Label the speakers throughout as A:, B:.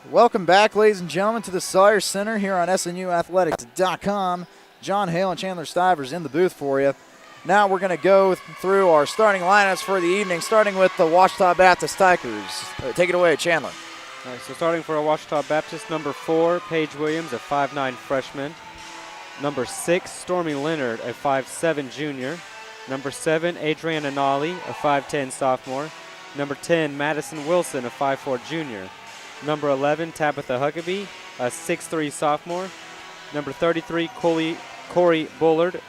A: Welcome back, ladies and gentlemen, to the Sawyer Center here on SNUathletics.com. John Hale and Chandler Stivers in the booth for you. Now we're going to go through our starting lineups for the evening, starting with the Ouachita Baptist Tigers. Take it away, Chandler.
B: All right, so starting for Ouachita Baptist, number 4, Paige Williams, a 5'9 freshman. Number 6, Stormy Leonard, a 5'7 junior. Number 7, Adriana Nolly, a 5'10 sophomore. Number 10, Madison Wilson, a 5'4 junior. Number 11, Tabitha Huckabee, a 6'3 sophomore. Number 33, Corey Bullard,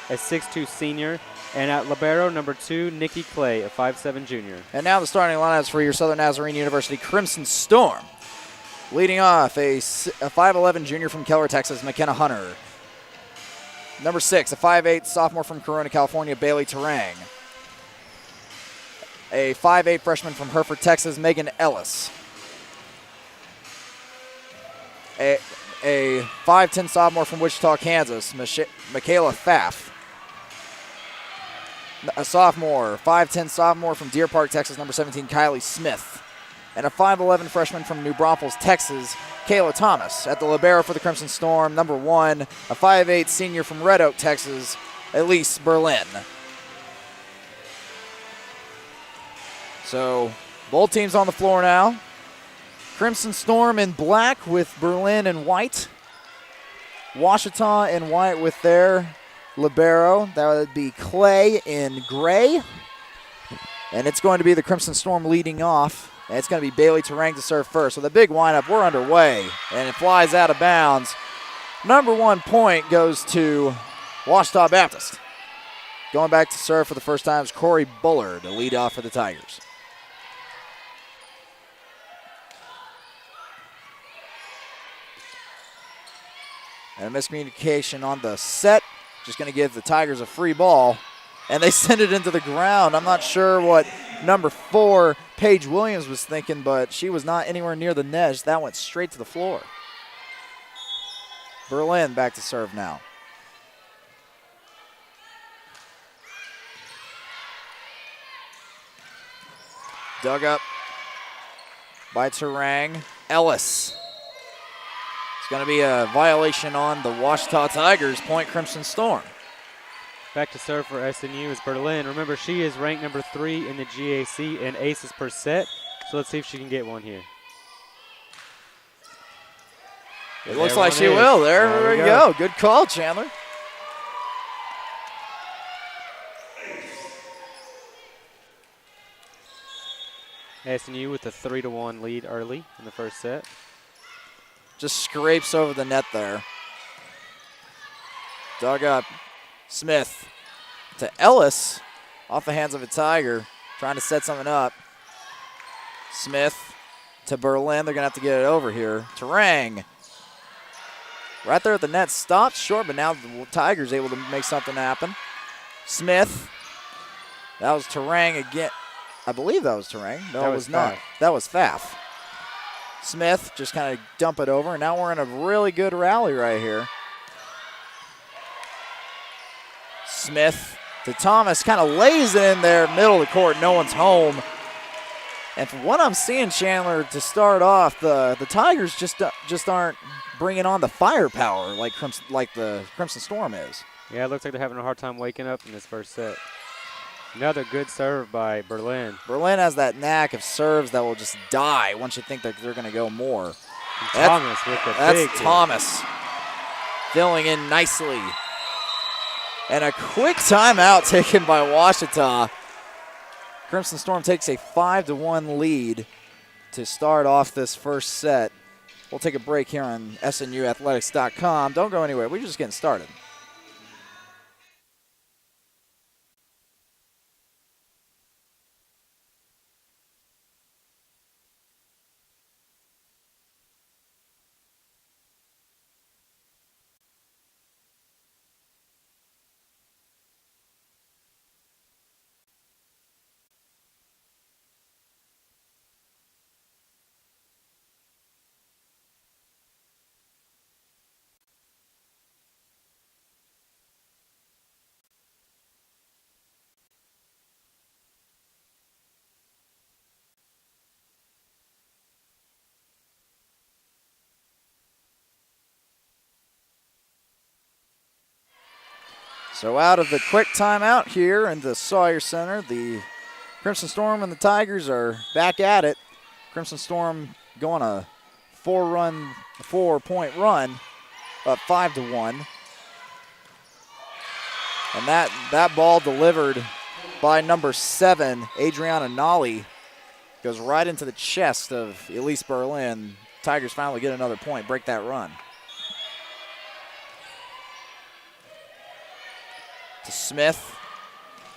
B: a 6'2 senior. And at libero, number 2, Nikki Clay, a 5'7 junior.
A: And now the starting lineups for your Southern Nazarene University Crimson Storm. Leading off, a 5'11 junior from Keller, Texas, McKenna Hunter. Number 6, a 5'8 sophomore from Corona, California, Bailey Terang. A 5'8 freshman from Hereford, Texas, Megan Ellis. A 5'10 sophomore from Wichita, Kansas, Michaela Pfaff. A sophomore, 5'10 sophomore from Deer Park, Texas, number 17, Kylie Smith. And a 5'11 freshman from New Braunfels, Texas, Kayla Thomas. At the libero for the Crimson Storm, number 1, a 5'8 senior from Red Oak, Texas, Elise Berlin. So both teams on the floor now. Crimson Storm in black with Berlin in white. Ouachita in white with their libero. That would be Clay in gray. And it's going to be the Crimson Storm leading off. And it's going to be Bailey Terang to serve first. So the big windup, we're underway. And it flies out of bounds. Number 1 point goes to Ouachita Baptist. Going back to serve for the first time is Corey Bullard to lead off for the Tigers. And a miscommunication on the set. Just going to give the Tigers a free ball. And they send it into the ground. I'm not sure what number 4, Paige Williams, was thinking, but she was not anywhere near the net. That went straight to the floor. Berlin back to serve now. Dug up by Terang. Ellis. Going to be a violation on the Ouachita Tigers, point Crimson Storm.
B: Back to serve for SNU is Berlin. Remember, she is ranked number 3 in the GAC in aces per set. So let's see if she can get one here.
A: It looks like she will. There we go. Good call, Chandler.
B: SNU with a 3-1 lead early in the first set.
A: Just scrapes over the net there. Dug up. Smith to Ellis. Off the hands of a Tiger. Trying to set something up. Smith to Berlin. They're going to have to get it over here. Terang. Right there at the net. Stopped short, but now the Tigers able to make something happen. Smith. That was Terang again. I believe that was Terang. No, it was not. That was Pfaff. Smith just kind of dump it over, and now we're in a really good rally right here. Smith to Thomas, kind of lays it in there, middle of the court, no one's home. And from what I'm seeing, Chandler, to start off, the Tigers just aren't bringing on the firepower like the Crimson Storm is.
B: Yeah, it looks like they're having a hard time waking up in this first set. Another good serve by Berlin.
A: Berlin has that knack of serves that will just die once you think that they're going to go more.
B: And Thomas with the big
A: That's Thomas filling in nicely. And a quick timeout taken by Ouachita. Crimson Storm takes a 5-1 lead to start off this first set. We'll take a break here on SNUathletics.com. Don't go anywhere. We're just getting started. So out of the quick timeout here in the Sawyer Center, the Crimson Storm and the Tigers are back at it. Crimson Storm going a 4-point run, up 5-1. And that ball delivered by number 7, Adriana Nolly, goes right into the chest of Elise Berlin. Tigers finally get another point, break that run. To Smith,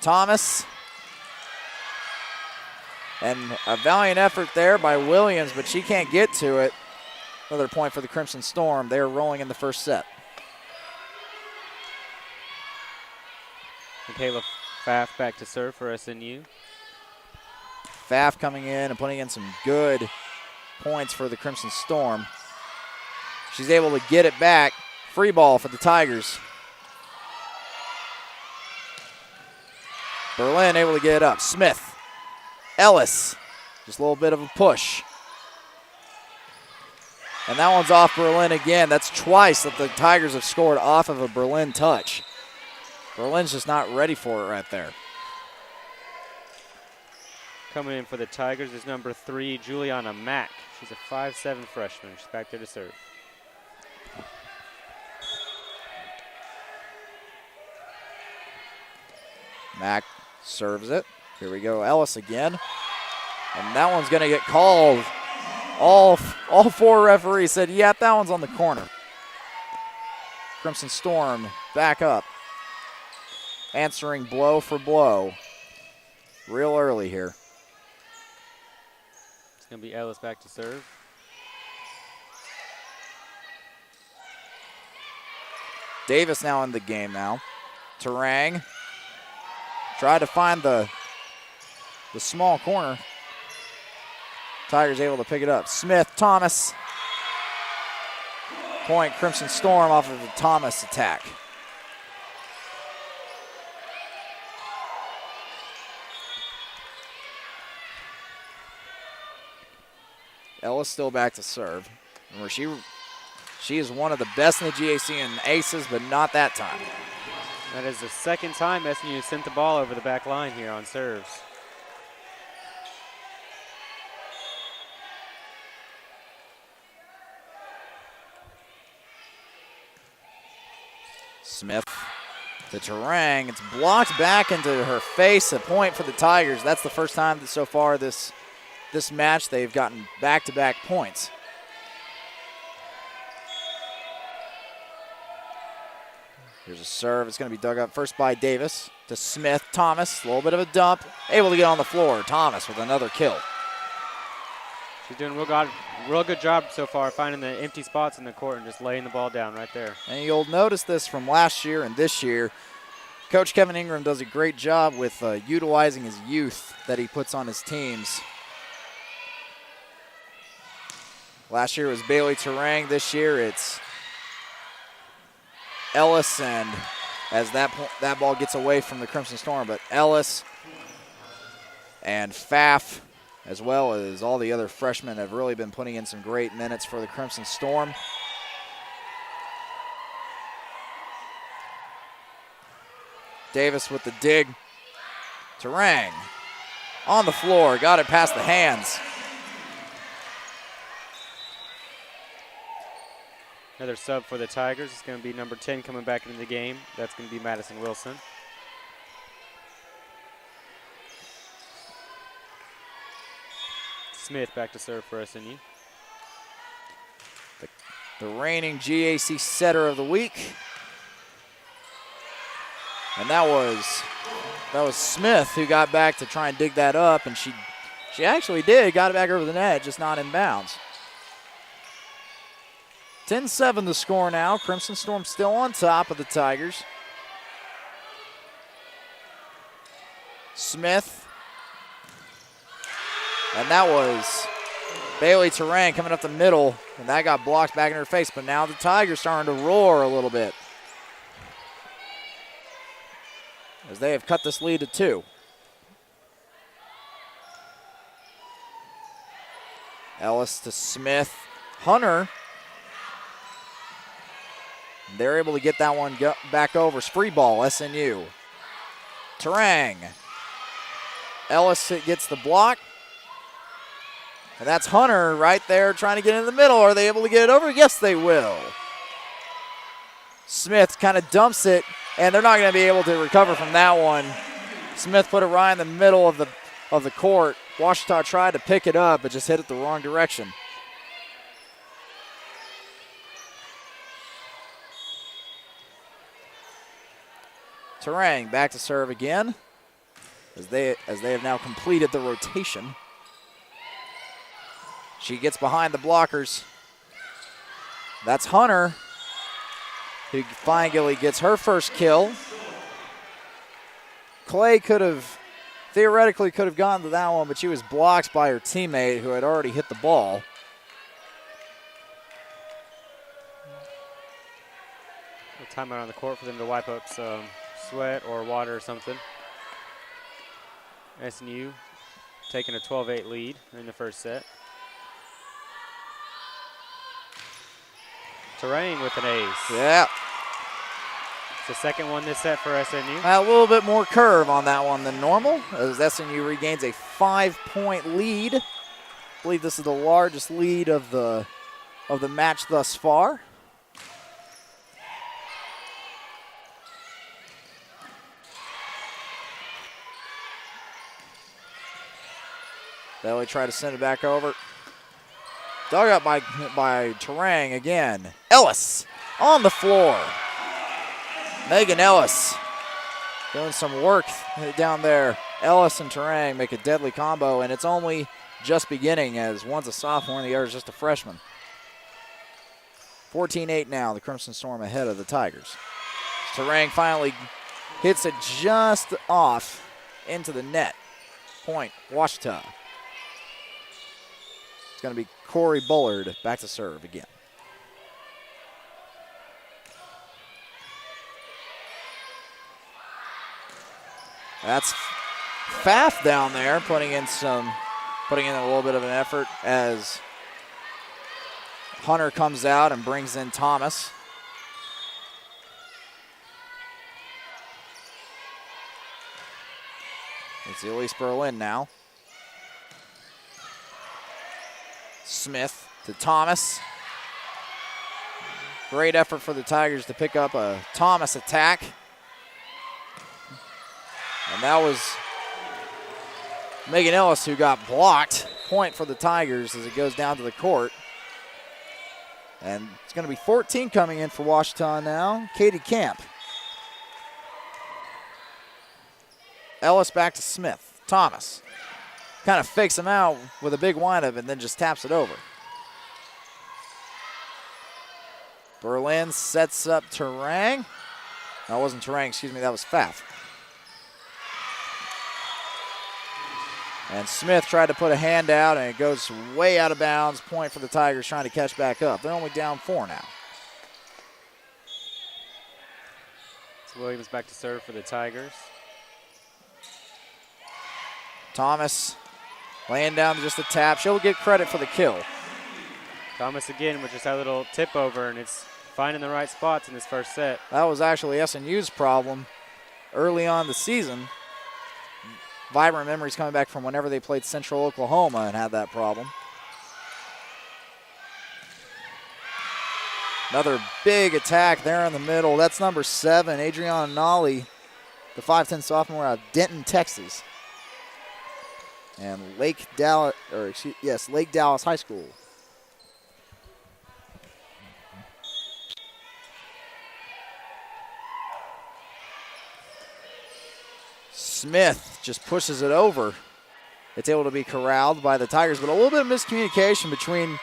A: Thomas. And a valiant effort there by Williams, but she can't get to it. Another point for the Crimson Storm. They are rolling in the first set.
B: Michaela Pfaff back to serve for SNU.
A: Pfaff coming in and putting in some good points for the Crimson Storm. She's able to get it back. Free ball for the Tigers. Berlin able to get it up. Smith. Ellis. Just a little bit of a push. And that one's off Berlin again. That's twice that the Tigers have scored off of a Berlin touch. Berlin's just not ready for it right there.
B: Coming in for the Tigers is number 3, Juliana Mack. She's a 5'7" freshman. She's back there to serve.
A: Mack serves it. Here we go, Ellis again. And that one's going to get called. All 4 referees said, yep, that one's on the corner. Crimson Storm back up. Answering blow for blow. Real early here.
B: It's going to be Ellis back to serve.
A: Davis now in the game now. Terang. Tried to find the small corner. Tigers able to pick it up. Smith, Thomas. Point Crimson Storm off of the Thomas attack. Ellis still back to serve. Remember, she is one of the best in the GAC in aces, but not that time.
B: That is the second time SNU sent the ball over the back line here on serves.
A: Smith to Terang. It's blocked back into her face. A point for the Tigers. That's the first time that so far this match they've gotten back-to-back points. Here's a serve. It's going to be dug up first by Davis to Smith. Thomas, a little bit of a dump. Able to get on the floor. Thomas with another kill.
B: She's doing real good job so far finding the empty spots in the court and just laying the ball down right there.
A: And you'll notice this from last year and this year. Coach Kevin Ingram does a great job with utilizing his youth that he puts on his teams. Last year it was Bailey Terang. This year it's Ellis, and as that ball gets away from the Crimson Storm, but Ellis and Pfaff, as well as all the other freshmen, have really been putting in some great minutes for the Crimson Storm. Davis with the dig. Terang on the floor, got it past the hands.
B: Another sub for the Tigers. It's going to be number 10 coming back into the game. That's going to be Madison Wilson. Smith back to serve for SNU.
A: The reigning GAC setter of the week. And that was Smith who got back to try and dig that up, and she actually did, got it back over the net, just not in bounds. 10-7 the score now. Crimson Storm still on top of the Tigers. Smith. And that was Bailey Terang coming up the middle, and that got blocked back in her face. But now the Tigers starting to roar a little bit, as they have cut this lead to 2. Ellis to Smith. Hunter They're able to get that one back over. Free ball, SNU. Terang. Ellis gets the block. And that's Hunter right there trying to get in the middle. Are they able to get it over? Yes, they will. Smith kind of dumps it, and they're not going to be able to recover from that one. Smith put it right in the middle of the court. Ouachita tried to pick it up, but just hit it the wrong direction. Terang back to serve again as they have now completed the rotation. She gets behind the blockers. That's Hunter, who finally gets her first kill. Clay theoretically could have gotten to that one, but she was blocked by her teammate who had already hit the ball.
B: A timeout on the court for them to wipe up some sweat or water or something. SNU taking a 12-8 lead in the first set. Terang with an ace.
A: Yeah.
B: It's the second one this set for SNU.
A: A little bit more curve on that one than normal as SNU regains a 5-point lead. I believe this is the largest lead of the match thus far. Bailey tried to send it back over. Dug up by Terang again. Ellis on the floor. Megan Ellis doing some work down there. Ellis and Terang make a deadly combo, and it's only just beginning as one's a sophomore and the other's just a freshman. 14-8 now, the Crimson Storm ahead of the Tigers. Terang finally hits it just off into the net. Point, Ouachita. It's going to be Corey Bullard back to serve again. That's Pfaff down there putting in a little bit of an effort as Hunter comes out and brings in Thomas. It's Elise Berlin now. Smith to Thomas. Great effort for the Tigers to pick up a Thomas attack. And that was Megan Ellis who got blocked. Point for the Tigers as it goes down to the court. And it's going to be 14 coming in for Ouachita now. Katie Camp. Ellis back to Smith. Thomas kind of fakes him out with a big windup and then just taps it over. Berlin sets up Terang. That wasn't Terang, excuse me, that was Pfaff. And Smith tried to put a hand out, and it goes way out of bounds. Point for the Tigers trying to catch back up. They're only down 4 now.
B: So Williams back to serve for the Tigers.
A: Thomas laying down just a tap. She'll get credit for the kill.
B: Thomas again with just that little tip over, and it's finding the right spots in this first set.
A: That was actually SNU's problem early on the season. Vibrant memories coming back from whenever they played Central Oklahoma and had that problem. Another big attack there in the middle. That's number 7, Adriana Nolly, the 5'10 sophomore out of Denton, Texas. And Lake Dallas High School. Smith just pushes it over. It's able to be corralled by the Tigers, but a little bit of miscommunication between,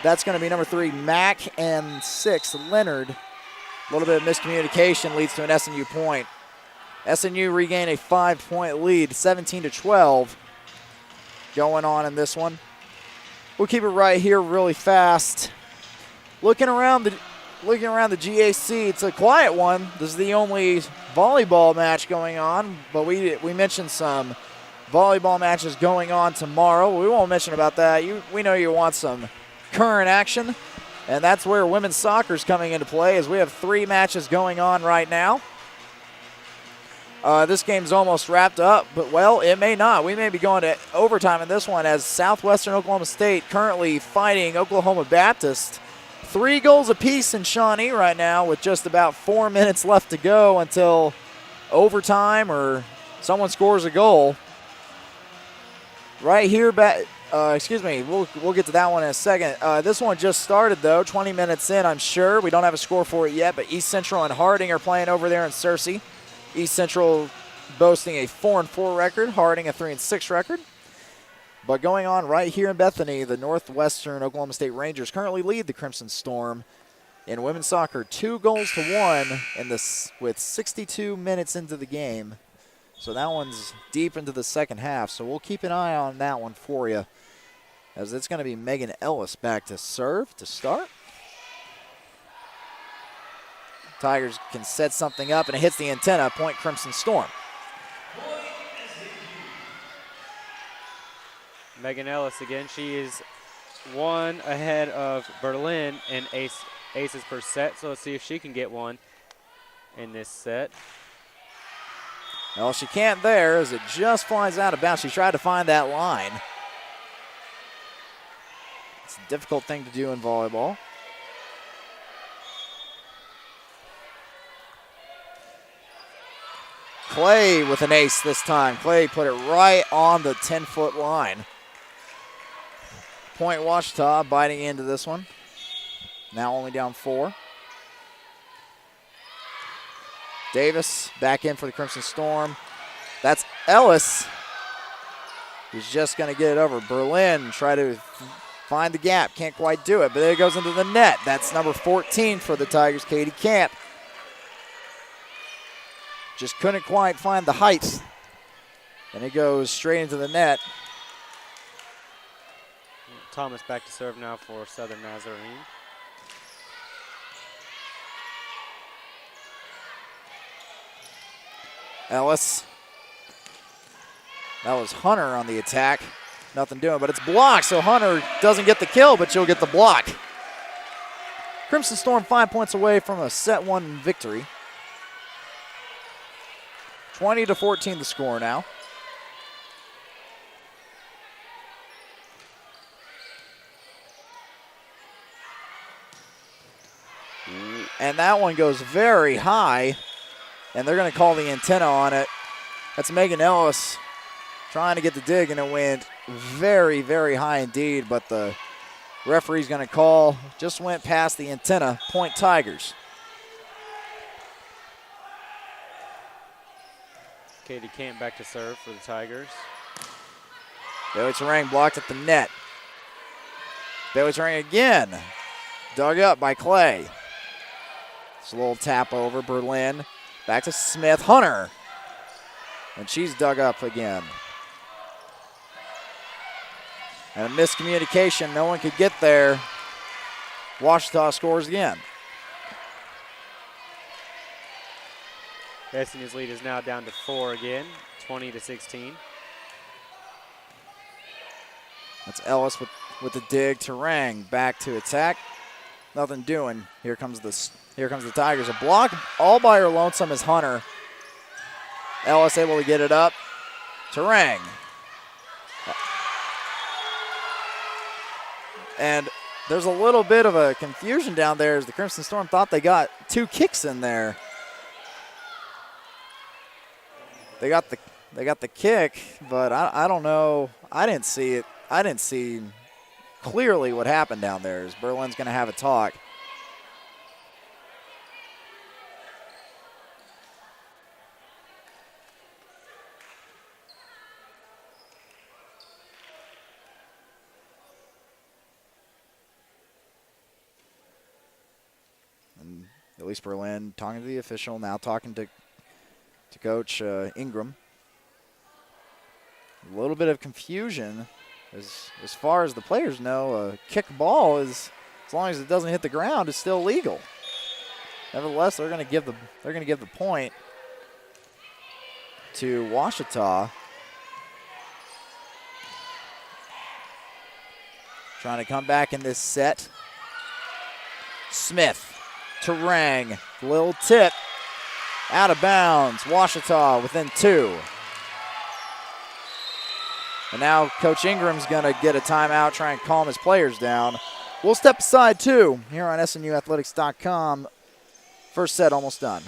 A: that's going to be number 3, Mack, and 6, Leonard. A little bit of miscommunication leads to an SNU point. SNU regain a 5-point lead, 17-12 going on in this one. We'll keep it right here really fast. Looking around the GAC, it's a quiet one. This is the only volleyball match going on, but we mentioned some volleyball matches going on tomorrow. We won't mention about that. We know you want some current action. And that's where women's soccer is coming into play, as we have 3 matches going on right now. This game's almost wrapped up, but, well, it may not. We may be going to overtime in this one, as Southwestern Oklahoma State currently fighting Oklahoma Baptist. 3 goals apiece in Shawnee right now, with just about 4 minutes left to go until overtime or someone scores a goal. Right here, we'll get to that one in a second. This one just started, though, 20 minutes in, I'm sure. We don't have a score for it yet, but East Central and Harding are playing over there in Searcy. East Central boasting a 4-4 record, Harding a 3-6 record. But going on right here in Bethany, the Northwestern Oklahoma State Rangers currently lead the Crimson Storm in women's soccer 2-1 with 62 minutes into the game. So that one's deep into the second half, so we'll keep an eye on that one for you, as it's going to be Megan Ellis back to serve to start. Tigers can set something up, and it hits the antenna, point Crimson Storm.
B: Megan Ellis again. She is 1 ahead of Berlin in aces per set, so let's see if she can get one in this set.
A: Well, she can't there, as it just flies out of bounds. She tried to find that line. It's a difficult thing to do in volleyball. Clay with an ace this time. Clay put it right on the 10-foot line. Point Ouachita biting into this one. Now only down 4. Davis back in for the Crimson Storm. That's Ellis, who's just going to get it over. Berlin try to find the gap. Can't quite do it, but there it goes into the net. That's number 14 for the Tigers, Katie Camp. Just couldn't quite find the height. And it goes straight into the net.
B: Thomas back to serve now for Southern Nazarene.
A: Ellis. That was Hunter on the attack. Nothing doing, but it's blocked, so Hunter doesn't get the kill, but she'll get the block. Crimson Storm 5 points away from a set 1 victory. 20-14 the score now. And that one goes very high, and they're going to call the antenna on it. That's Megan Ellis trying to get the dig, and it went very, very high indeed, but the referee's going to call. Just went past the antenna. Point Tigers.
B: Katie Camp back to serve for the Tigers.
A: Bailey Terang blocked at the net. Bailey Terang again. Dug up by Clay. It's a little tap over. Berlin. Back to Smith. Hunter. And she's dug up again. And a miscommunication. No one could get there. Ouachita scores again.
B: Destiny's lead is now down to 4 again, 20-16.
A: That's Ellis with the dig. Terang back to attack. Nothing doing. Here comes the Tigers. A block all by her lonesome is Hunter. Ellis able to get it up. Terang. And there's a little bit of a confusion down there, as the Crimson Storm thought they got 2 kicks in there. They got the kick, but I don't know. I didn't see it. I didn't see clearly what happened down there, as Berlin's going to have a talk. And Elise Berlin talking to the official, now talking to Coach Ingram. A little bit of confusion as far as the players know. A kick ball is, as long as it doesn't hit the ground, is still legal. Nevertheless, they're going to give the point to Ouachita. Trying to come back in this set. Smith to Rang. Little tip. Out of bounds. Ouachita within 2. And now Coach Ingram's going to get a timeout, try and calm his players down. We'll step aside, too, here on SNUathletics.com. First set almost done.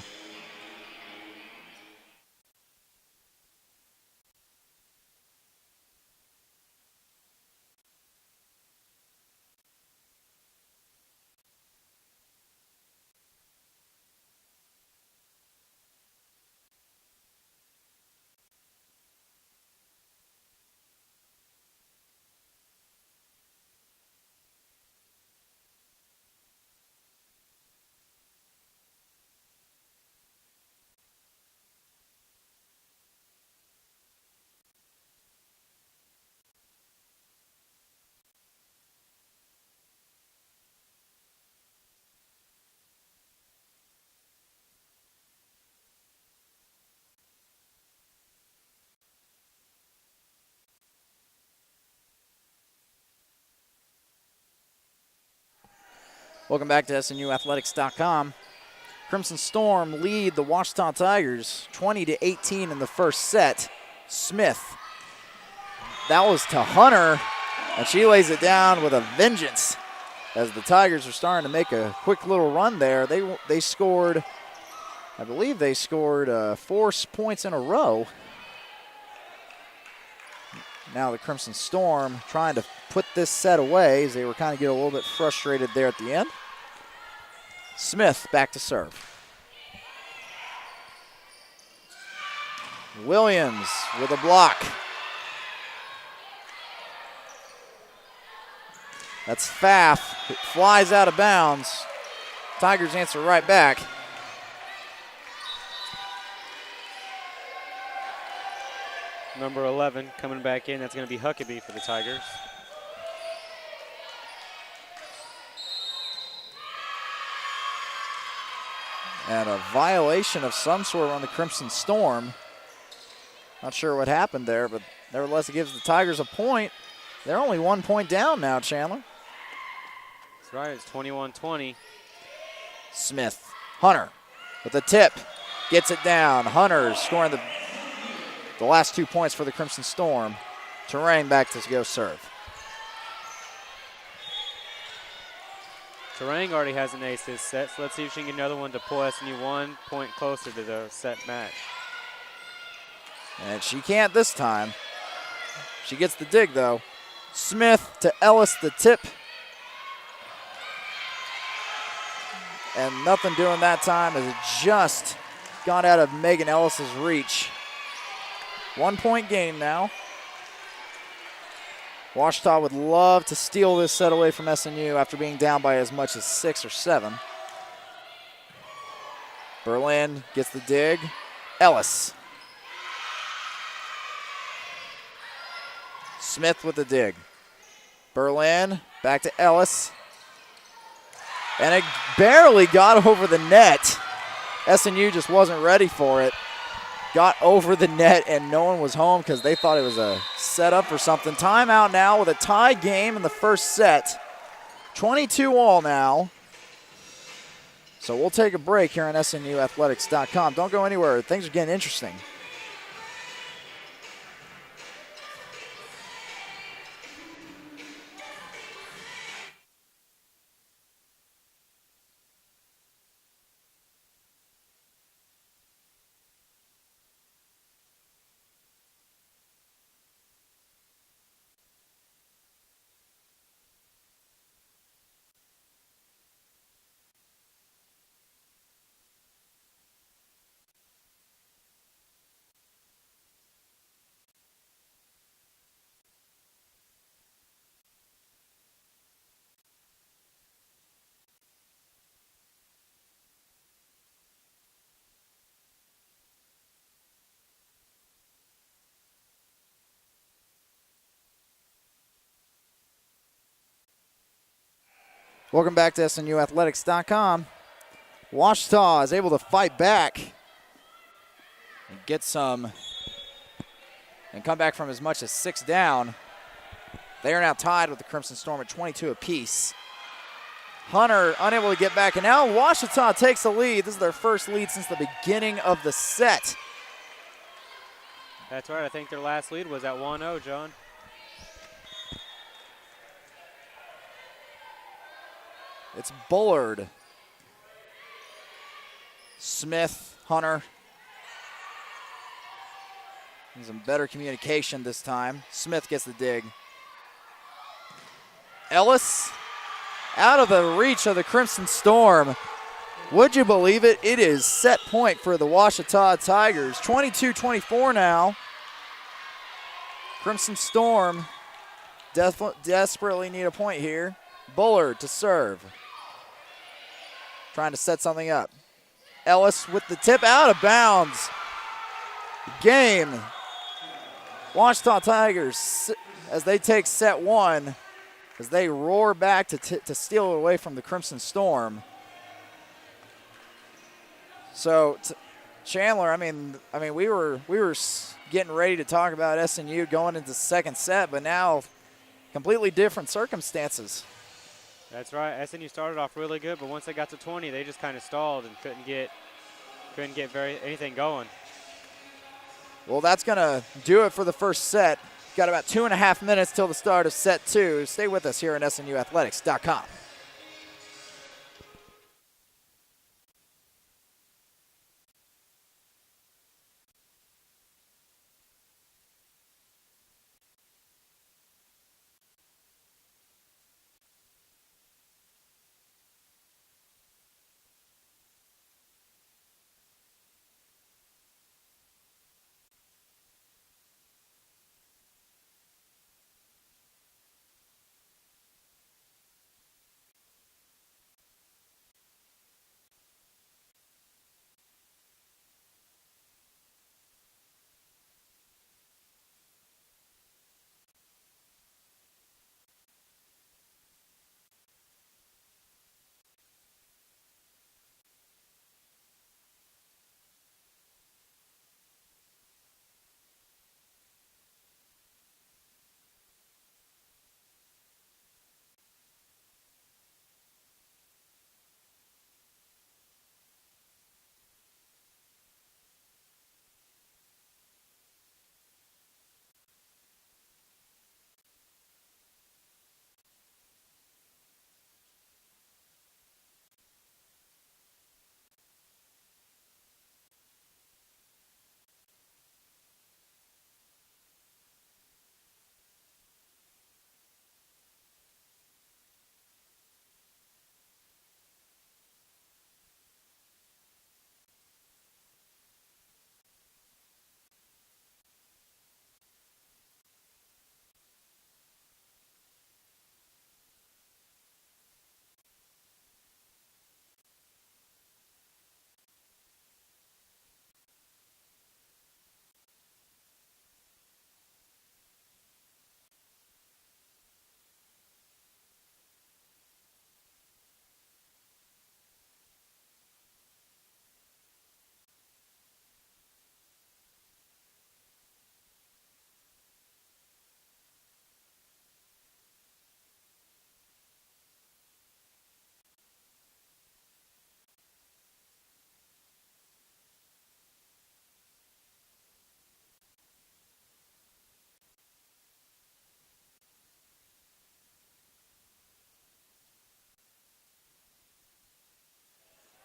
A: Welcome back to SNUathletics.com. Crimson Storm lead the Ouachita Tigers 20-18 in the first set. Smith. That was to Hunter, and she lays it down with a vengeance as the Tigers are starting to make a quick little run there. They scored, I believe they scored 4 points in a row. Now the Crimson Storm trying to put this set away as they were kind of getting a little bit frustrated there at the end. Smith back to serve. Williams with a block. That's Pfaff. It flies out of bounds. Tigers answer right back.
B: Number 11 coming back in. That's going to be Huckabee for the Tigers.
A: And a violation of some sort on the Crimson Storm. Not sure what happened there, but nevertheless it gives the Tigers a point. They're only 1 point down now, Chandler.
B: That's right. It's 21-20.
A: Smith. Hunter with a tip. Gets it down. Hunter scoring the last 2 points for the Crimson Storm. Terang back to go serve.
B: Terang already has an ace this set, so let's see if she can get another one to pull SNU 1 point closer to the set match.
A: And she can't this time. She gets the dig, though. Smith to Ellis, the tip. And nothing doing that time as it just got out of Megan Ellis's reach. 1 point game now. Ouachita would love to steal this set away from SNU after being down by as much as 6 or 7. Berlin gets the dig. Ellis. Smith with the dig. Berlin back to Ellis. And it barely got over the net. SNU just wasn't ready for it. Got over the net and no one was home because they thought it was a setup or something. Timeout now with a tie game in the first set. 22-all now. So we'll take a break here on SNUathletics.com. Don't go anywhere. Things are getting interesting. Welcome back to SNUathletics.com. Ouachita is able to fight back and get some and come back from as much as 6 down. They are now tied with the Crimson Storm at 22 apiece. Hunter unable to get back, and now Ouachita takes the lead. This is their first lead since the beginning of the set.
B: That's right. I think their last lead was at 1-0, John.
A: It's Bullard, Smith, Hunter. Some better communication this time. Smith gets the dig. Ellis out of the reach of the Crimson Storm. Would you believe it? It is set point for the Ouachita Tigers. 22-24 now. Crimson Storm desperately need a point here. Bullard to serve. Trying to set something up. Ellis with the tip out of bounds. Game. Ouachita Tigers as they take set one, as they roar back to steal it away from the Crimson Storm. So, Chandler, I mean, we were getting ready to talk about SNU going into the second set, but now completely different circumstances.
B: That's right. SNU started off really good, but once they got to 20, they just kind of stalled and couldn't get anything going.
A: Well, that's going to do it for the first set. Got about 2.5 minutes till the start of set two. Stay with us here on SNUathletics.com.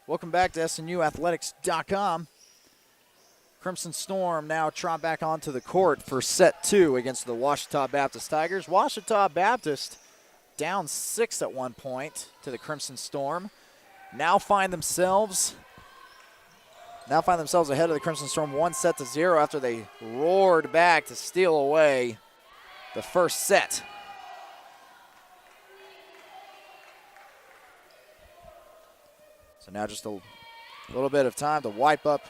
A: Welcome back to SNUathletics.com. Crimson Storm now trot back onto the court for set two against the Ouachita Baptist Tigers. Ouachita Baptist down 6 at one point to the Crimson Storm. Now find themselves ahead of the Crimson Storm 1-0 after they roared back to steal away the first set. So now just a little bit of time to wipe up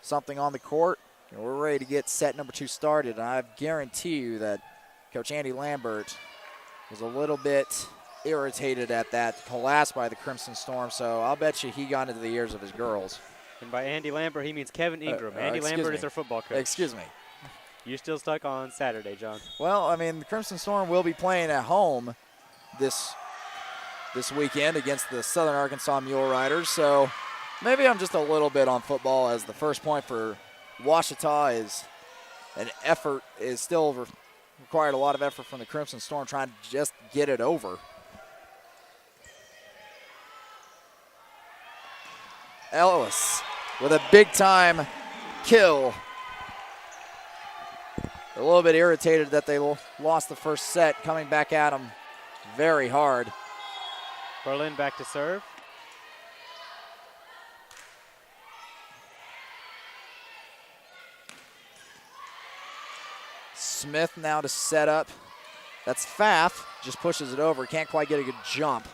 A: something on the court. And we're ready to get set number 2 started. And I guarantee you that Coach Andy Lambert was a little bit irritated at that collapse by the Crimson Storm. So I'll bet you he got into the ears of his girls.
B: And by Andy Lambert, he means Kevin Ingram. Andy Lambert is their football coach.
A: Excuse me.
B: You're still stuck on Saturday, John.
A: Well, I mean, the Crimson Storm will be playing at home this this weekend against the Southern Arkansas Mule Riders. So maybe I'm just a little bit on football, as the first point for Ouachita is an effort, is still required a lot of effort from the Crimson Storm, trying to just get it over. Ellis with a big-time kill. A little bit irritated that they lost the first set, coming back at them very hard.
B: Berlin back to serve.
A: Smith now to set up. That's Pfaff, just pushes it over. Can't quite get a good jump.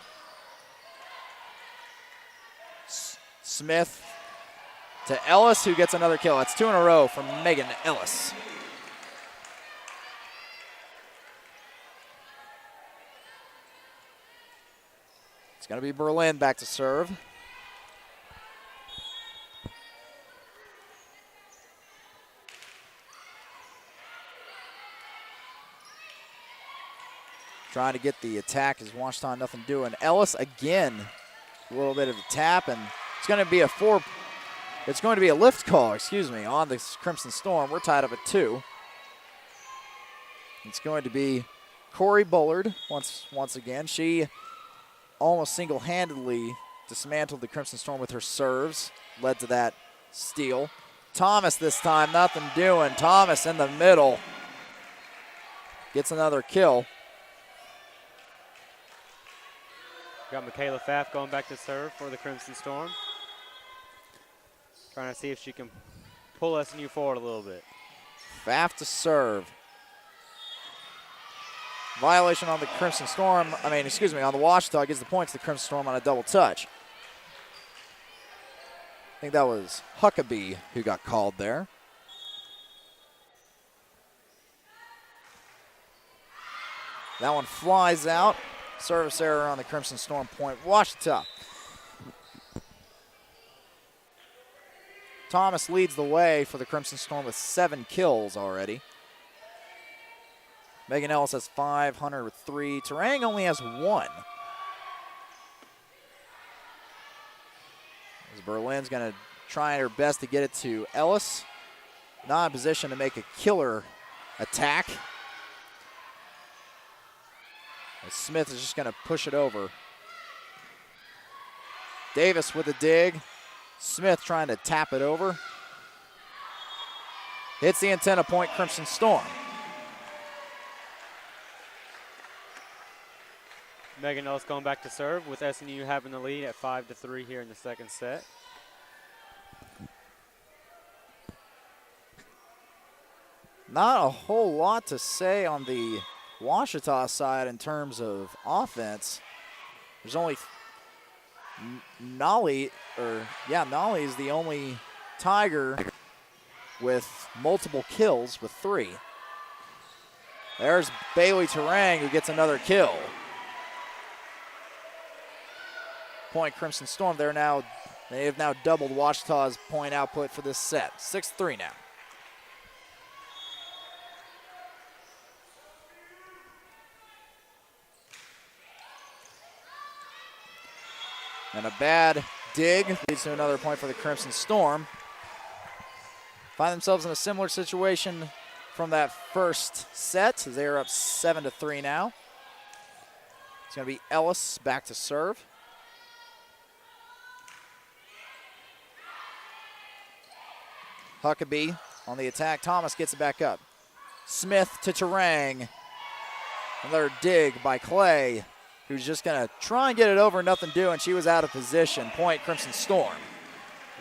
A: Smith to Ellis, who gets another kill. That's 2 in a row from Megan Ellis. It's going to be Berlin back to serve. Trying to get the attack as Ouachita nothing doing. Ellis again, a little bit of a tap, and it's going to be a lift call, on the Crimson Storm. We're tied up at 2. It's going to be Corey Bullard once again. She almost single-handedly dismantled the Crimson Storm with her serves, led to that steal. Thomas this time, nothing doing. Thomas in the middle gets another kill.
B: Got Michaela Pfaff going back to serve for the Crimson Storm. Trying to see if she can pull SNU forward a little bit.
A: Pfaff to serve. Violation on the Crimson Storm, on the Ouachita, gives the point to the Crimson Storm on a double touch. I think that was Huckabee who got called there. That one flies out. Service error on the Crimson Storm point. Ouachita. Thomas leads the way for the Crimson Storm with 7 kills already. Megan Ellis has 5, Hunter with 3. Terang only has 1. As Berlin's going to try her best to get it to Ellis. Not in position to make a killer attack. As Smith is just going to push it over. Davis with a dig. Smith trying to tap it over. Hits the antenna point, Crimson Storm.
B: Megan Ellis going back to serve with SNU having the lead at 5-3 here in the second set.
A: Not a whole lot to say on the Ouachita side in terms of offense. There's only Nolly is the only Tiger with multiple kills with 3. There's Bailey Terang who gets another kill. Point Crimson Storm. They have now doubled Ouachita's point output for this set. 6-3 now. And a bad dig leads to another point for the Crimson Storm. Find themselves in a similar situation from that first set. They're up 7-3 now. It's going to be Ellis back to serve. Huckabee on the attack. Thomas gets it back up. Smith to Terang. Another dig by Clay, who's just going to try and get it over, nothing doing. She was out of position. Point Crimson Storm.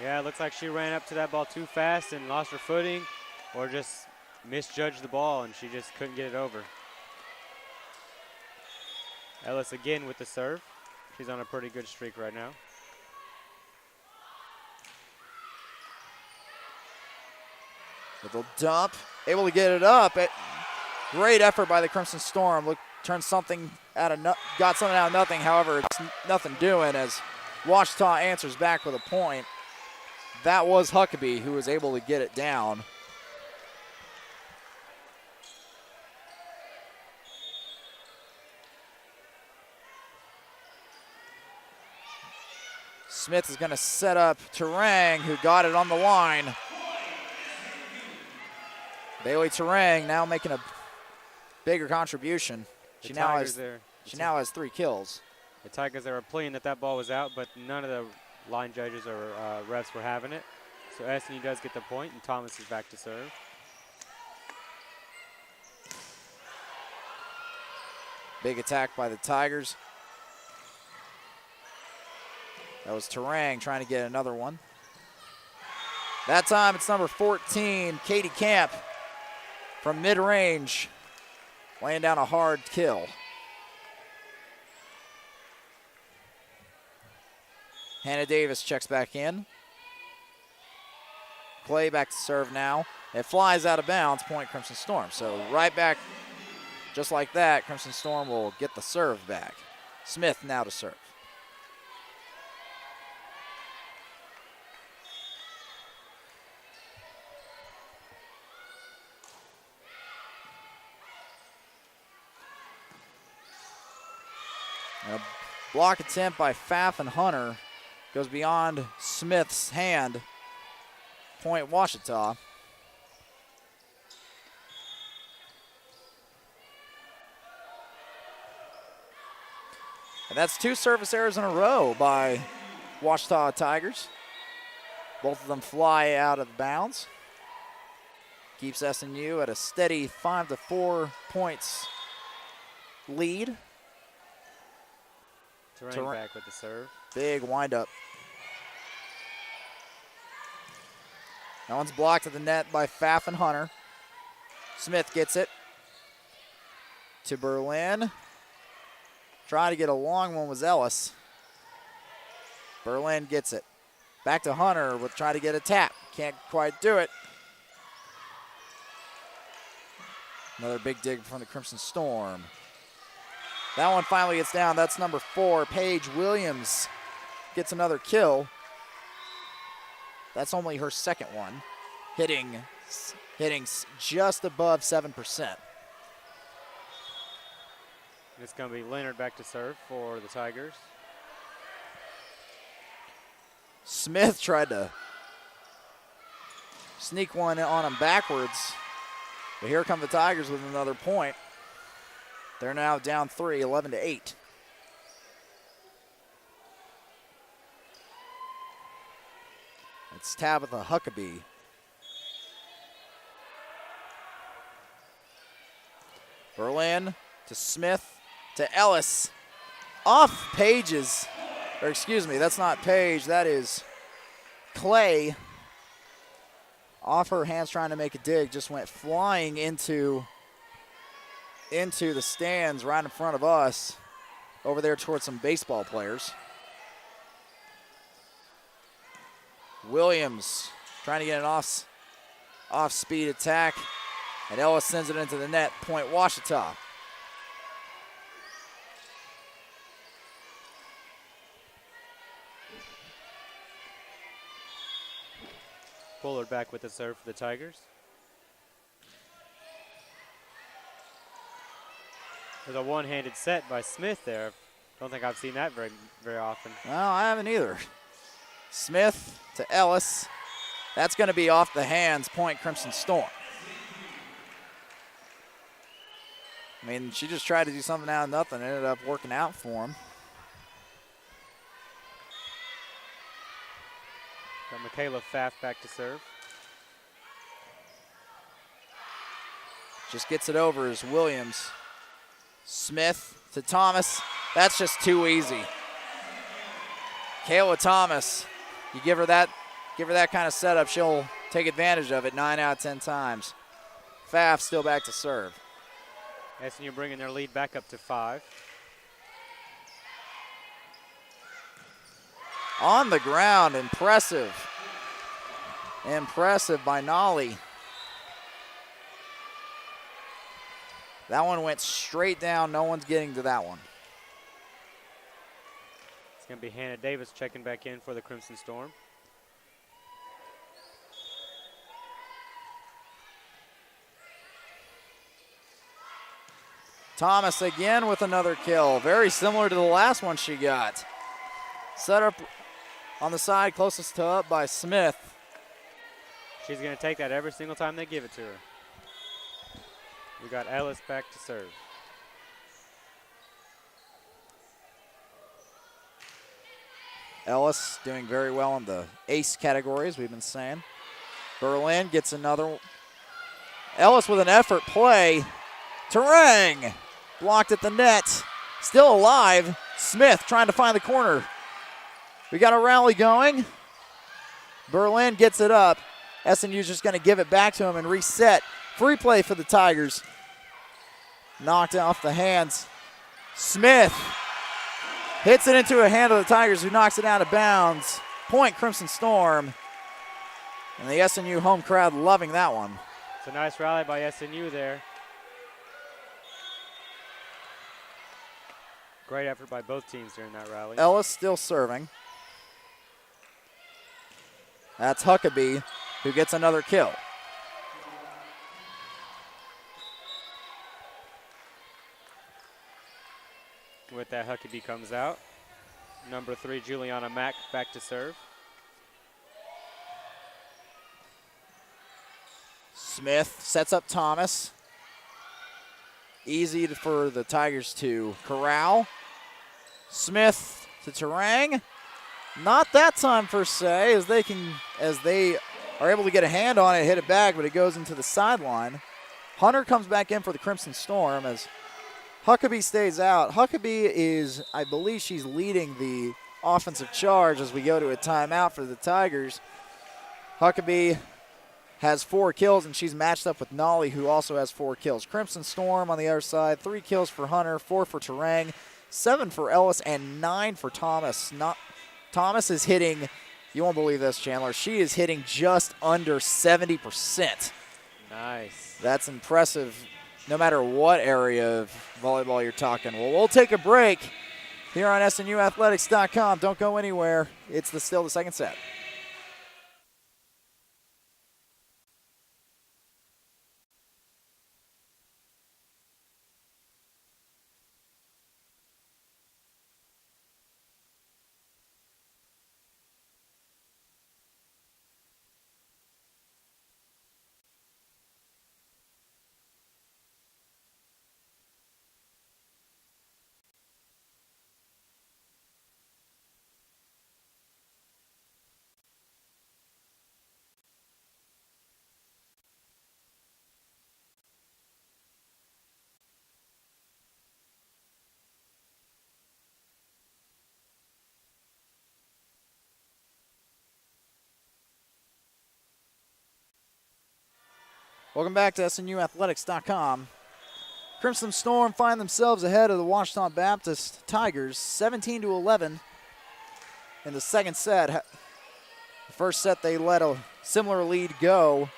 B: Yeah, it looks like she ran up to that ball too fast and lost her footing, or just misjudged the ball and she just couldn't get it over. Ellis again with the serve. She's on a pretty good streak right now.
A: Little dump, able to get it up. Great effort by the Crimson Storm. Got something out of nothing. However, it's nothing doing as Ouachita answers back with a point. That was Huckabee who was able to get it down. Smith is going to set up Terang, who got it on the line. Bailey Terang now making a bigger contribution. She now has 3 kills.
B: The Tigers, they were pleading that ball was out, but none of the line judges or refs were having it. So SNU does get the point, and Thomas is back to serve.
A: Big attack by the Tigers. That was Terang trying to get another one. That time it's number 14, Katie Camp from mid-range, laying down a hard kill. Hannah Davis checks back in. Clay back to serve now. It flies out of bounds, point Crimson Storm. So right back, just like that, Crimson Storm will get the serve back. Smith now to serve. And a block attempt by Pfaff and Hunter goes beyond Smith's hand. Point Ouachita. And that's 2 service errors in a row by Ouachita Tigers. Both of them fly out of bounds. Keeps SNU at a steady 5-4 points lead.
B: Terang back with the serve.
A: Big windup. That one's blocked at the net by Pfaff and Hunter. Smith gets it to Berlin. Trying to get a long one was Ellis. Berlin gets it. Back to Hunter with trying to get a tap. Can't quite do it. Another big dig from the Crimson Storm. That one finally gets down. That's number 4, Paige Williams. Gets another kill. That's only her second one. Hitting just above 7%.
B: It's going to be Leonard back to serve for the Tigers.
A: Smith tried to sneak one on him backwards. But here come the Tigers with another point. They're now down 3, 11-8. It's Tabitha Huckabee. Berlin to Smith to Ellis. Off Page's, or excuse me, that's not Page, that is Clay. Off her hands trying to make a dig, just went flying into the stands right in front of us, over there towards some baseball players. Williams trying to get an off-speed attack, and Ellis sends it into the net. Point Ouachita.
B: Bullard back with the serve for the Tigers. There's a one-handed set by Smith there. Don't think I've seen that very often.
A: Well, I haven't either. Smith to Ellis. That's going to be off the hands, point Crimson Storm. I mean, she just tried to do something out of nothing. Ended up working out for him.
B: Got Michaela Pfaff back to serve.
A: Just gets it over is Williams. Smith to Thomas. That's just too easy. Kayla Thomas, you give her that kind of setup, she'll take advantage of it 9 out of 10 times. Pfaff still back to serve.
B: SNU bringing their lead back up to 5.
A: On the ground, impressive. Impressive by Nolly. That one went straight down. No one's getting to that one.
B: It's going to be Hannah Davis checking back in for the Crimson Storm.
A: Thomas again with another kill. Very similar to the last one she got. Set up On the side, closest to up by Smith.
B: She's going to take that every single time they give it to her. We got Ellis back to serve.
A: Ellis doing very well in the ace categories, we've been saying. Berlin gets another. Ellis with an effort play. Terang blocked at the net. Still alive. Smith trying to find the corner. We got a rally going. Berlin gets it up. SNU's just going to give it back to him and reset. Free play for the Tigers. Knocked off the hands. Smith hits it into a hand of the Tigers, who knocks it out of bounds. Point Crimson Storm. And the SNU home crowd loving that one.
B: It's a nice rally by SNU there. Great effort by both teams during that rally.
A: Ellis still serving. That's Huckabee, who gets another kill.
B: With that, Huckabee comes out. Number 3, Juliana Mack, back to serve.
A: Smith sets up Thomas. Easy for the Tigers to corral. Smith to Terang. Not that time per se, as they are able to get a hand on it, hit it back, but it goes into the sideline. Hunter comes back in for the Crimson Storm as Huckabee stays out. Huckabee is, I believe she's leading the offensive charge as we go to a timeout for the Tigers. Huckabee has 4 kills, and she's matched up with Nolly, who also has 4 kills. Crimson Storm on the other side, 3 kills for Hunter, 4 for Terang, 7 for Ellis, and 9 for Thomas. Thomas is hitting, you won't believe this, Chandler, she is hitting just under 70%.
B: Nice.
A: That's impressive, no matter what area of volleyball you're talking. Well, we'll take a break here on SNUathletics.com. Don't go anywhere. It's still the second set. Welcome back to SNUathletics.com. Crimson Storm find themselves ahead of the Ouachita Baptist Tigers, 17-11 in the second set. The first set they let a similar lead go.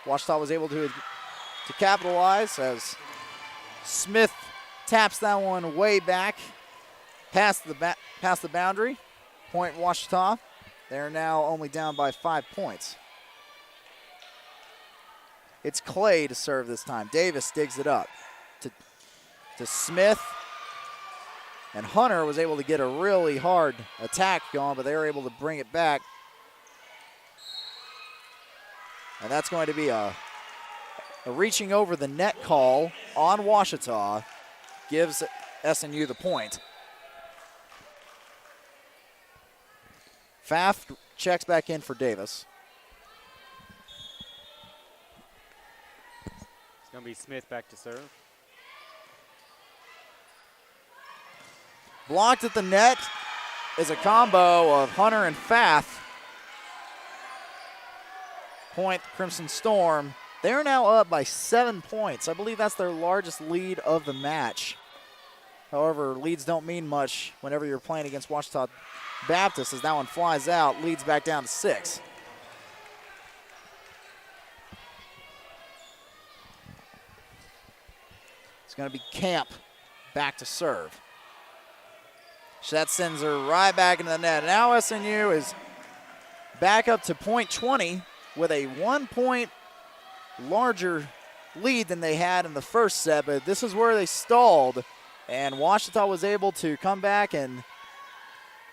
A: Ouachita was able to capitalize as Smith taps that one way back past the boundary. Point Ouachita. They're now only down by 5 points. It's Clay to serve this time. Davis digs it up to Smith. And Hunter was able to get a really hard attack going, but they were able to bring it back. And that's going to be a reaching over the net call on Ouachita. Gives SNU the point. Pfaff checks back in for Davis.
B: It's going to be Smith back to serve.
A: Blocked at the net is a combo of Hunter and Pfaff. Point Crimson Storm. They're now up by 7 points. I believe that's their largest lead of the match. However, leads don't mean much whenever you're playing against Ouachita Baptist, as that one flies out, leads back down to 6. It's going to be Camp back to serve. So that sends her right back into the net. Now SNU is back up to point 20 with a 1 point larger lead than they had in the first set, but this is where they stalled, and Ouachita was able to come back and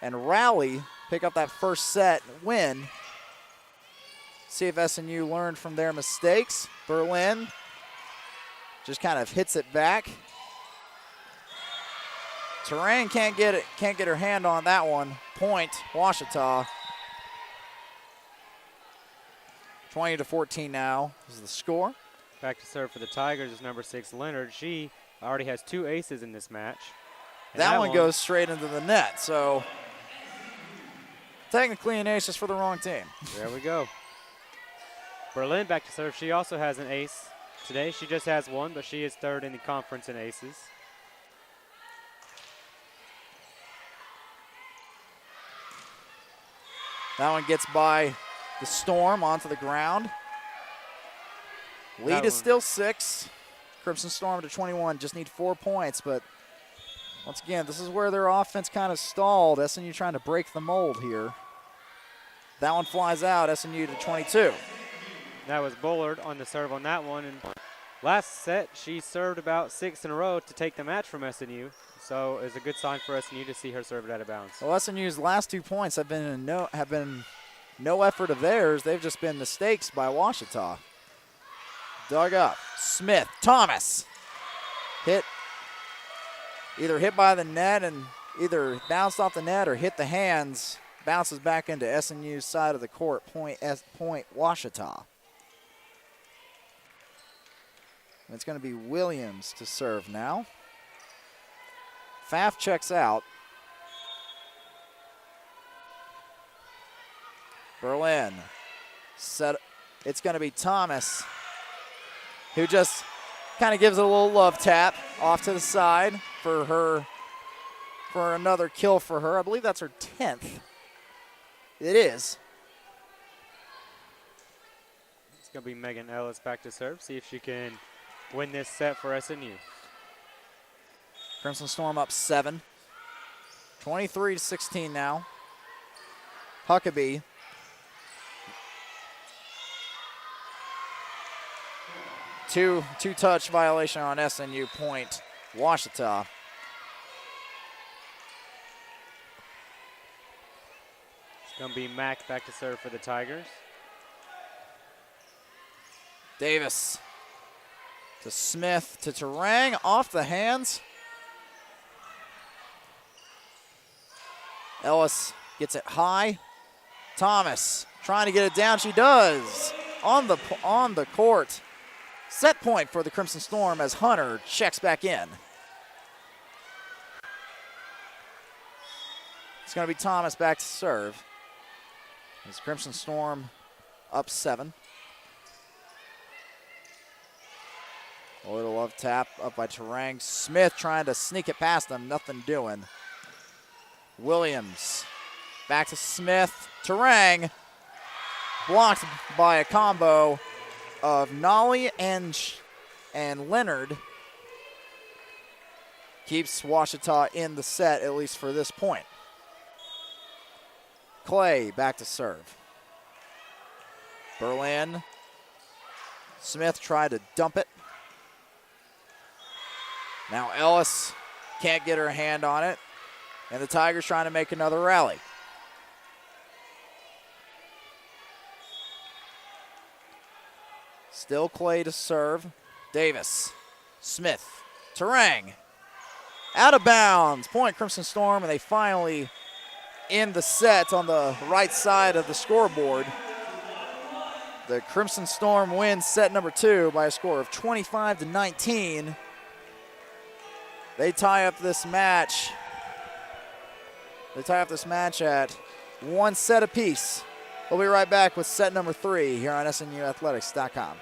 A: rally pick up that first set win. See if SNU learned from their mistakes. Berlin just kind of hits it back. Terrain can't get her hand on that one. Point, Ouachita. 20-14 now is the score.
B: Back to serve for the Tigers is number 6, Leonard. She already has 2 aces in this match.
A: That one goes straight into the net, so technically an ace is for the wrong team.
B: There we go. Berlin back to serve. She also has an ace today. She just has 1, but she is 3rd in the conference in aces.
A: That one gets by the Storm onto the ground. Lead is still 6. Crimson Storm to 21. Just need 4 points, but once again, this is where their offense kind of stalled. SNU trying to break the mold here. That one flies out, SNU to 22.
B: That was Bullard on the serve on that one. And last set, she served about 6 in a row to take the match from SNU. So it's a good sign for SNU to see her serve it out of bounds.
A: Well, SNU's last 2 points have been no effort of theirs. They've just been mistakes by Ouachita. Dug up. Smith, Thomas. Either hit by the net and either bounced off the net or hit the hands. Bounces back into SNU's side of the court. Point Ouachita. It's going to be Williams to serve now. Pfaff checks out. Berlin. It's going to be Thomas, who just kind of gives it a little love tap off to the side for another kill for her. I believe that's her 10th. It is.
B: It's going to be Megan Ellis back to serve. See if she can win this set for SNU.
A: Crimson Storm up 7. 23-16 now. Huckabee. Two-touch violation on SNU. Point Ouachita.
B: It's going to be Mack back to serve for the Tigers.
A: Davis to Smith to Terang, off the hands. Ellis gets it high. Thomas trying to get it down. She does on the court. Set point for the Crimson Storm as Hunter checks back in. It's going to be Thomas back to serve. As Crimson Storm up 7. A little love tap up by Terang. Smith trying to sneak it past them. Nothing doing. Williams back to Smith. Terang blocked by a combo of Nolly and Leonard. Keeps Ouachita in the set, at least for this point. Clay back to serve. Berlin. Smith tried to dump it. Now Ellis can't get her hand on it. And the Tigers trying to make another rally. Still Clay to serve. Davis. Smith. Terang. Out of bounds. Point Crimson Storm, and they finally end the set on the right side of the scoreboard. The Crimson Storm wins set number 2 by a score of 25-19. They tie up this match. At 1 set apiece. We'll be right back with set number 3 here on SNUathletics.com.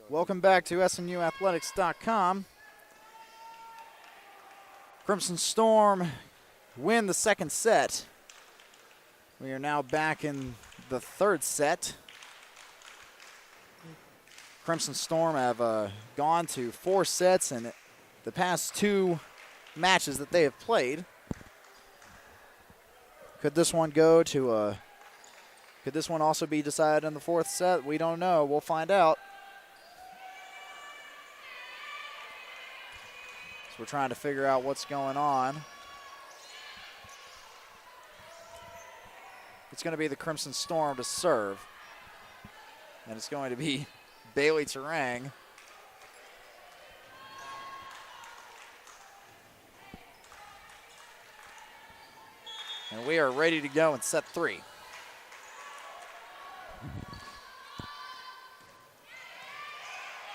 A: Welcome back to SNUathletics.com. Crimson Storm win the second set. We are now back in the third set. Crimson Storm have gone to 4 sets in the past 2 matches that they have played. Could this one go to could this one also be decided in the 4th set? We don't know. We'll find out. So we're trying to figure out what's going on. It's going to be the Crimson Storm to serve. And it's going to be Bailey Terang. And we are ready to go in set 3.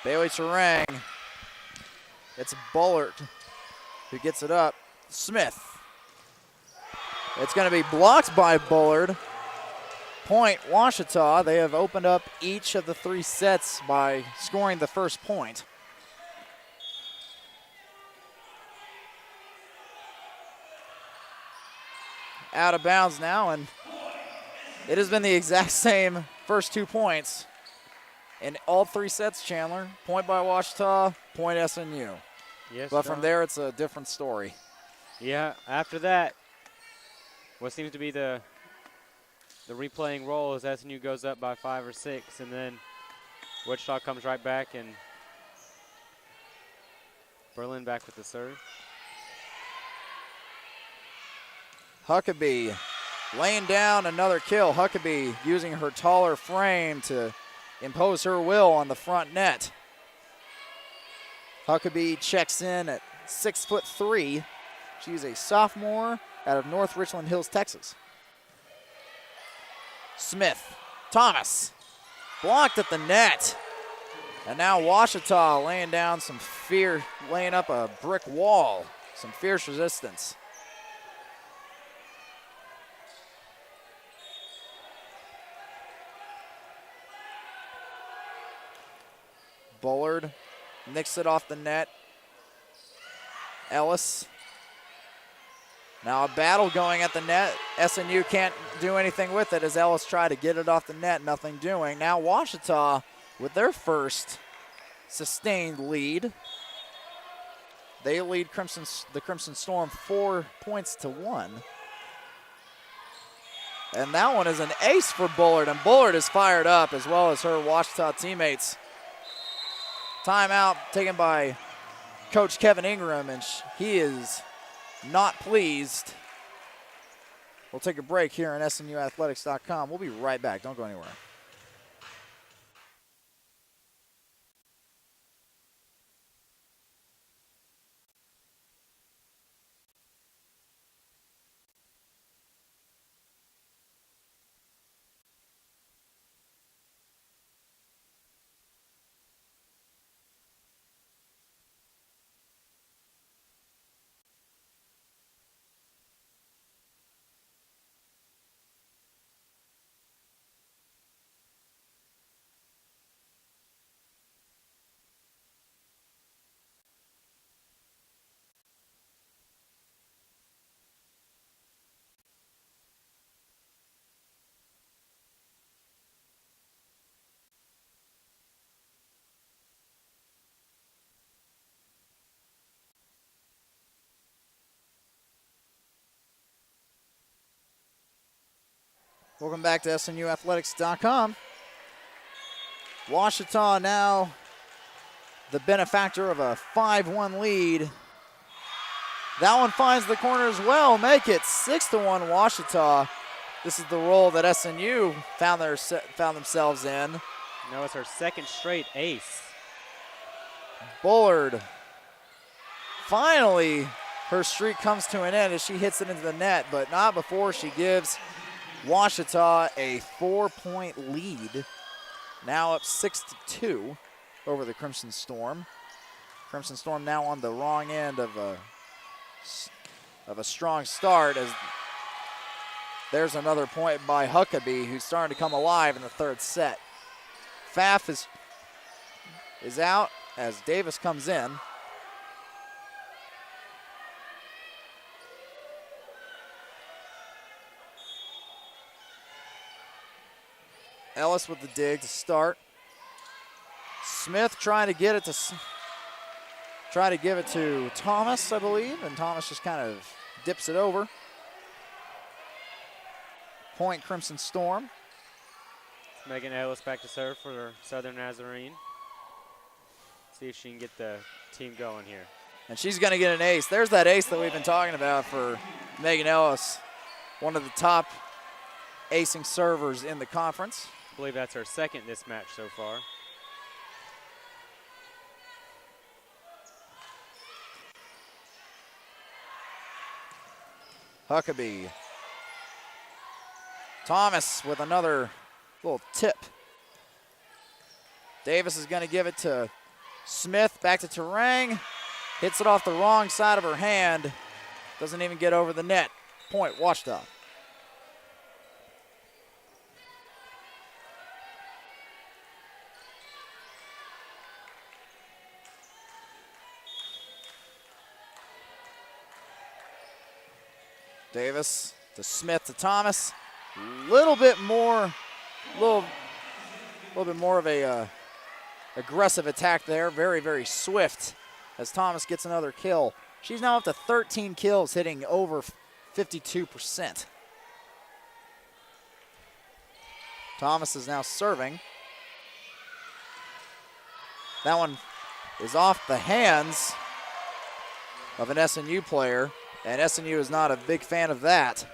A: Bailey Terang. It's Bullard who gets it up. Smith. It's going to be blocked by Bullard. Point Ouachita. They have opened up each of the 3 sets by scoring the first point. Out of bounds now, and it has been the exact same first 2 points in all 3 sets, Chandler. Point by Ouachita, point SNU.
B: Yes,
A: but from there, it's a different story.
B: Yeah, after that, what seems to be the replaying role is SNU goes up by 5 or 6, and then Wichita comes right back, and Berlin back with the serve.
A: Huckabee laying down another kill. Huckabee using her taller frame to impose her will on the front net. Huckabee checks in at 6'3". She's a sophomore out of North Richland Hills, Texas. Smith, Thomas, blocked at the net. And now Ouachita laying down some laying up a brick wall, some fierce resistance. Bullard nicks it off the net. Ellis. Now a battle going at the net. SNU can't do anything with it as Ellis tried to get it off the net, nothing doing. Now Ouachita with their first sustained lead. They lead the Crimson Storm 4 points to 1. And that one is an ace for Bullard, and Bullard is fired up as well as her Ouachita teammates. Timeout taken by Coach Kevin Ingram, and he is not pleased. We'll take a break here on SNUathletics.com. We'll be right back. Don't go anywhere. Welcome back to SNUathletics.com. Ouachita now the benefactor of a 5-1 lead. That one finds the corner as well. Make it 6-1 Ouachita. This is the role that SNU found themselves in.
B: Now it's her second straight ace.
A: Bullard. Finally, her streak comes to an end as she hits it into the net, but not before she gives Ouachita a 4-point lead. Now up 6-2 over the Crimson Storm. Crimson Storm now on the wrong end of a strong start as there's another point by Huckabee, who's starting to come alive in the third set. Pfaff is is out as Davis comes in. Ellis with the dig to start. Smith trying to get it to give it to Thomas, I believe, and Thomas just kind of dips it over. Point Crimson Storm.
B: Megan Ellis back to serve for Southern Nazarene. See if she can get the team going here.
A: And she's going to get an ace. There's that ace that we've been talking about for Megan Ellis, one of the top acing servers in the conference.
B: I believe that's her second this match so far.
A: Huckabee. Thomas with another little tip. Davis is going to give it to Smith. Back to Terang. Hits it off the wrong side of her hand. Doesn't even get over the net. Point, Ouachita. Davis to Smith to Thomas. Little bit more of a aggressive attack there. Very, very swift as Thomas gets another kill. She's now up to 13 kills, hitting over 52%. Thomas is now serving. That one is off the hands of an SNU player, and SNU is not a big fan of that.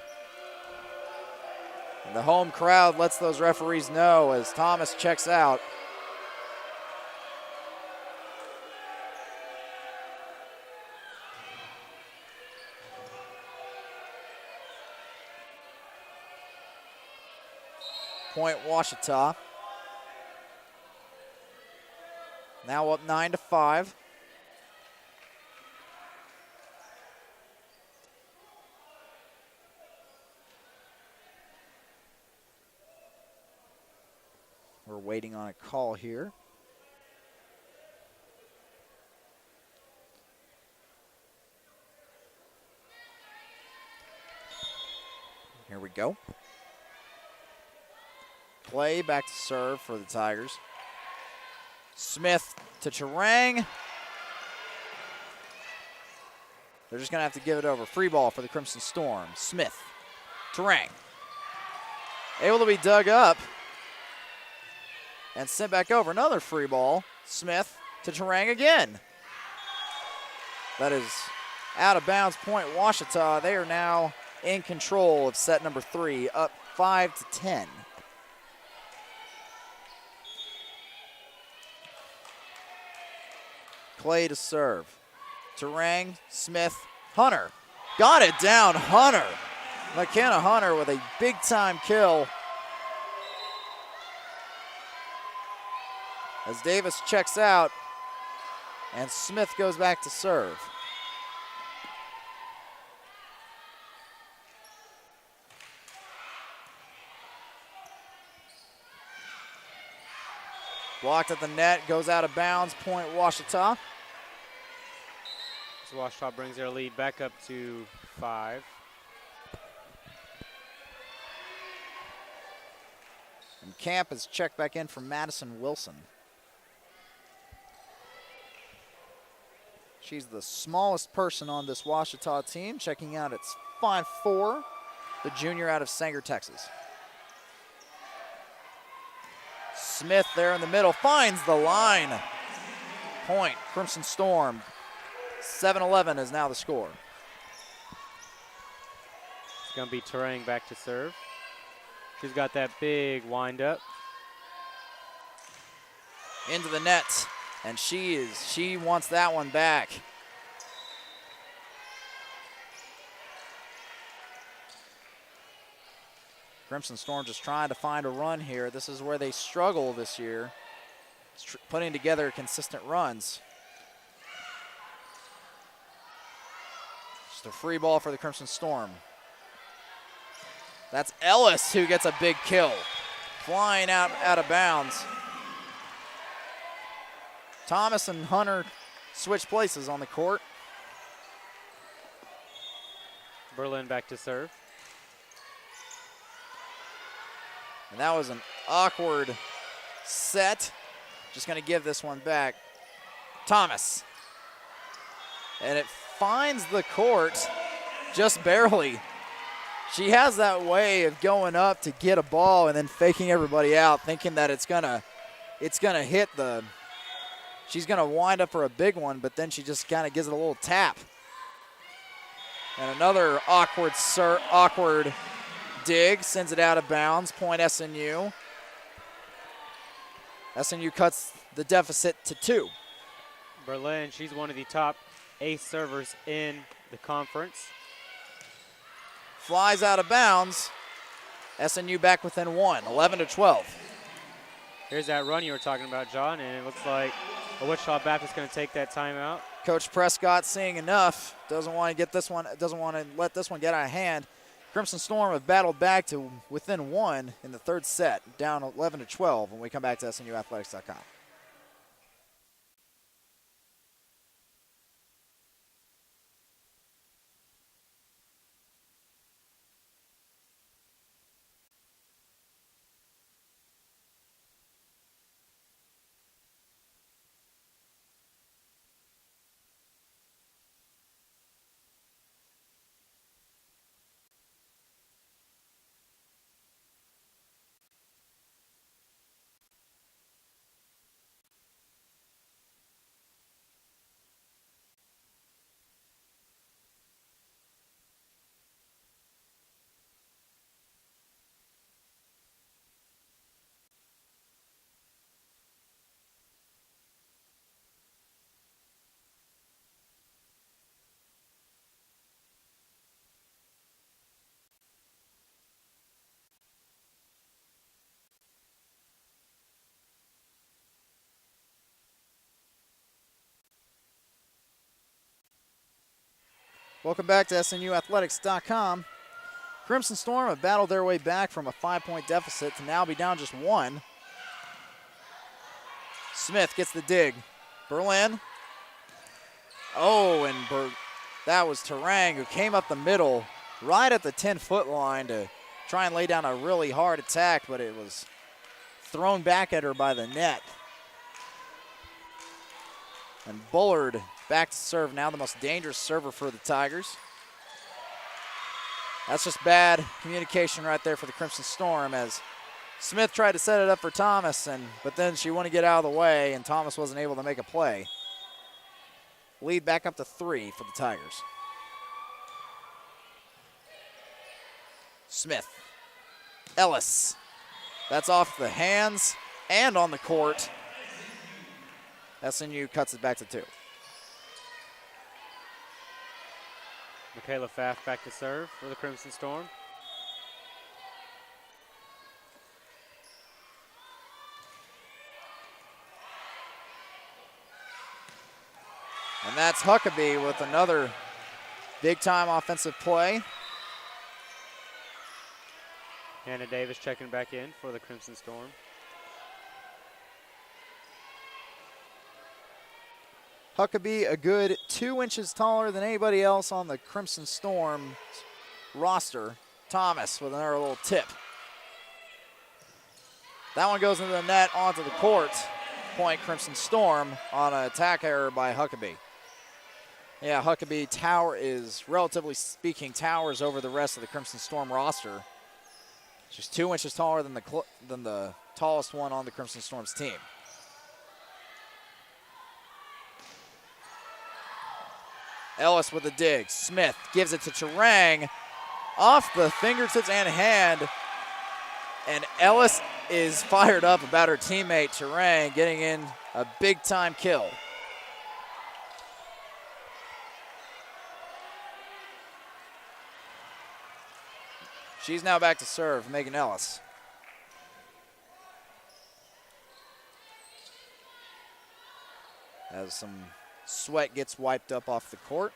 A: And the home crowd lets those referees know as Thomas checks out. Point Ouachita. Now up 9-5. We're waiting on a call here. Here we go. Play back to serve for the Tigers. Smith to Terang. They're just going to have to give it over. Free ball for the Crimson Storm. Smith. Terang. Able to be dug up and sent back over. Another free ball. Smith to Terang again. That is out of bounds. Point Ouachita. They are now in control of set number 3, up 5-10. Clay to serve. Terang, Smith, Hunter. Got it down, Hunter. McKenna Hunter with a big-time kill. As Davis checks out, and Smith goes back to serve. Blocked at the net, goes out of bounds, point Ouachita.
B: So Ouachita brings their lead back up to 5.
A: And Camp is checked back in from Madison Wilson. She's the smallest person on this Ouachita team, checking out at 5'4", the junior out of Sanger, Texas. Smith there in the middle, finds the line. Point, Crimson Storm. 7-11 is now the score.
B: It's going to be Terang back to serve. She's got that big wind up.
A: Into the net, and she wants that one back. Crimson Storm just trying to find a run here. This is where they struggle this year, putting together consistent runs. Just a free ball for the Crimson Storm. That's Ellis who gets a big kill. Flying out of bounds. Thomas and Hunter switch places on the court.
B: Berlin back to serve.
A: And that was an awkward set. Just going to give this one back. Thomas. And it finds the court just barely. She has that way of going up to get a ball and then faking everybody out, thinking that it's gonna hit the. She's gonna wind up for a big one, but then she just kind of gives it a little tap. And another awkward dig, sends it out of bounds. Point SNU. SNU cuts the deficit to 2.
B: Berlin, she's one of the top ace servers in the conference.
A: Flies out of bounds. SNU back within 1, 11-12.
B: Here's that run you were talking about, John, and it looks like Ouachita Baptist going to take that timeout.
A: Coach Prescott seeing enough. Doesn't want to let this one get out of hand. Crimson Storm have battled back to within 1 in the third set, down 11-12 when we come back to SNUathletics.com. Welcome back to SNUathletics.com. Crimson Storm have battled their way back from a 5-point deficit to now be down just 1. Smith gets the dig. Berlin. Oh, and that was Terang who came up the middle right at the 10-foot line to try and lay down a really hard attack, but it was thrown back at her by the net. And Bullard back to serve, now the most dangerous server for the Tigers. That's just bad communication right there for the Crimson Storm as Smith tried to set it up for Thomas, but then she wanted to get out of the way, and Thomas wasn't able to make a play. Lead back up to 3 for the Tigers. Smith. Ellis. That's off the hands and on the court. SNU cuts it back to 2.
B: Michaela Pfaff back to serve for the Crimson Storm.
A: And that's Huckabee with another big-time offensive play.
B: Hannah Davis checking back in for the Crimson Storm.
A: Huckabee a good 2 inches taller than anybody else on the Crimson Storm roster. Thomas with another little tip. That one goes into the net onto the court. Point Crimson Storm on an attack error by Huckabee. Yeah, Huckabee relatively speaking, towers over the rest of the Crimson Storm roster. She's 2 inches taller than the tallest one on the Crimson Storm's team. Ellis with a dig. Smith gives it to Terang off the fingertips and hand. And Ellis is fired up about her teammate Terang getting in a big-time kill. She's now back to serve, Megan Ellis. As some sweat gets wiped up off the court.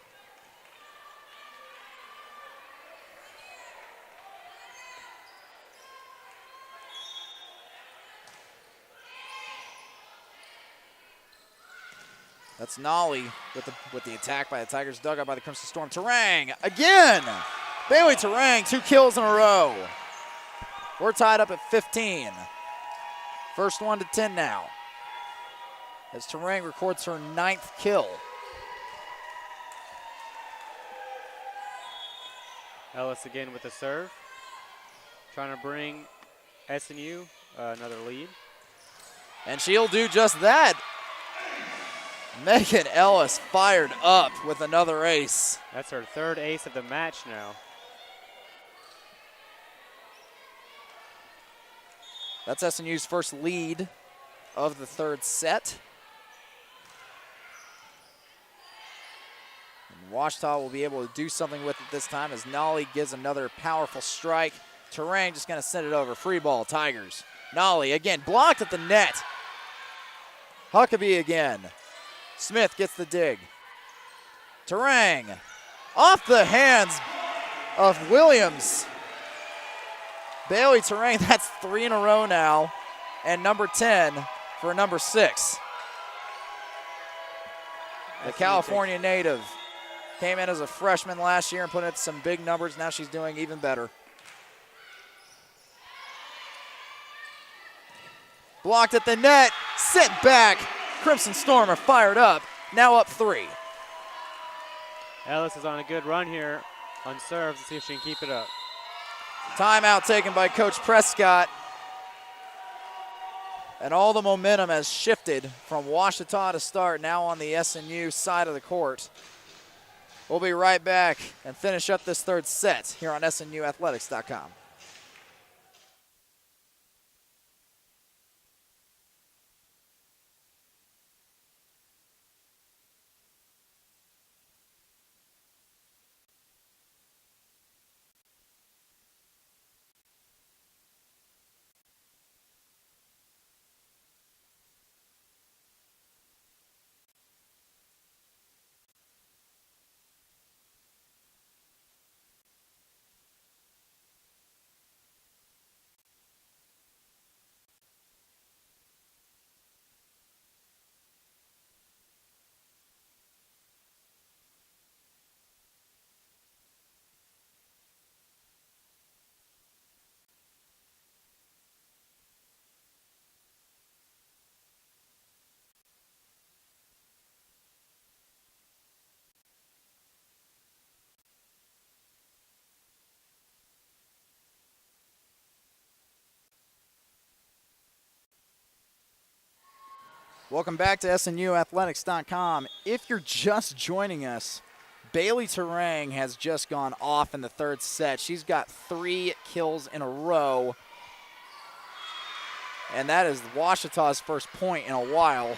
A: That's Nolly with the attack by the Tigers, dug out by the Crimson Storm. Terang again. Bailey Terang, 2 kills in a row. We're tied up at 15. First one to 10 now. As Terang records her 9th kill.
B: Ellis again with the serve. Trying to bring SNU another lead.
A: And she'll do just that. Megan Ellis fired up with another ace.
B: That's her 3rd ace of the match now.
A: That's SNU's first lead of the 3rd set. And Ouachita will be able to do something with it this time as Nolly gives another powerful strike. Terang just going to send it over. Free ball, Tigers. Nolly again, blocked at the net. Huckabee again. Smith gets the dig. Terang off the hands of Williams. Bailey Terang, that's 3 in a row now. And number 10 for number 6. The California native came in as a freshman last year and put in some big numbers. Now she's doing even better. Blocked at the net, set back. Crimson Storm are fired up, now up 3.
B: Ellis is on a good run here on serves. Let's see if she can keep it up.
A: Timeout taken by Coach Prescott. And all the momentum has shifted from Ouachita to start, now on the SNU side of the court. We'll be right back and finish up this 3rd set here on SNUathletics.com. Welcome back to SNUathletics.com. If you're just joining us, Bailey Terang has just gone off in the 3rd set. She's got 3 kills in a row. And that is Ouachita's first point in a while.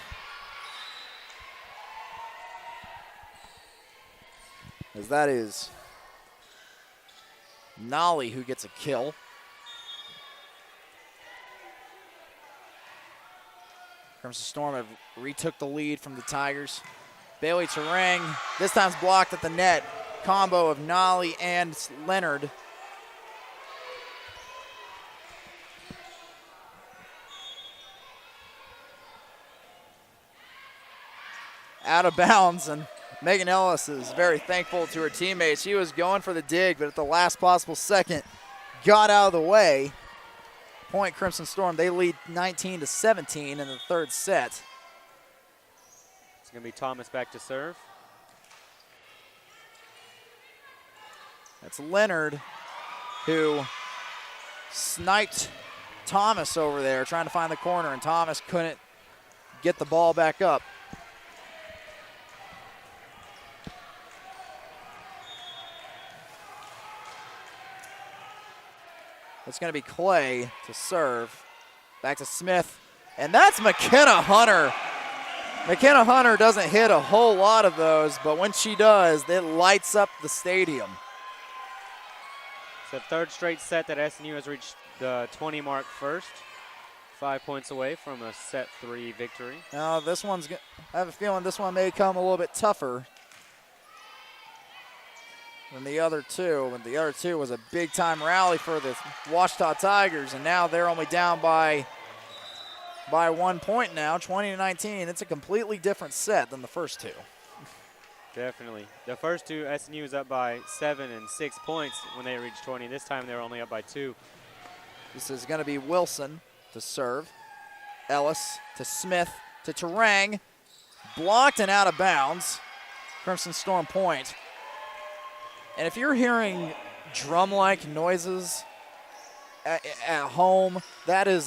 A: As that is Nolly who gets a kill. Crimson Storm have retook the lead from the Tigers. Bailey Terang, this time's blocked at the net. Combo of Nolly and Leonard. Out of bounds, and Megan Ellis is very thankful to her teammates. She was going for the dig, but at the last possible second, got out of the way. Point Crimson Storm, they lead 19-17 in the 3rd set.
B: It's going to be Thomas back to serve.
A: That's Leonard who sniped Thomas over there trying to find the corner, and Thomas couldn't get the ball back up. It's going to be Clay to serve. Back to Smith. And that's McKenna Hunter. McKenna Hunter doesn't hit a whole lot of those, but when she does, it lights up the stadium.
B: It's the 3rd straight set that SNU has reached the 20 mark first. 5 points away from a set 3 victory.
A: Now this one's, I have a feeling this one may come a little bit tougher than the other two. And the other two was a big time rally for the Ouachita Tigers, and now they're only down by by 1 point now, 20-19. It's a completely different set than the first two.
B: Definitely. The first two, SNU was up by 7 and 6 points when they reached 20. This time they were only up by 2.
A: This is going to be Wilson to serve. Ellis to Smith to Terang. Blocked and out of bounds. Crimson Storm point. And if you're hearing drum-like noises at home, that is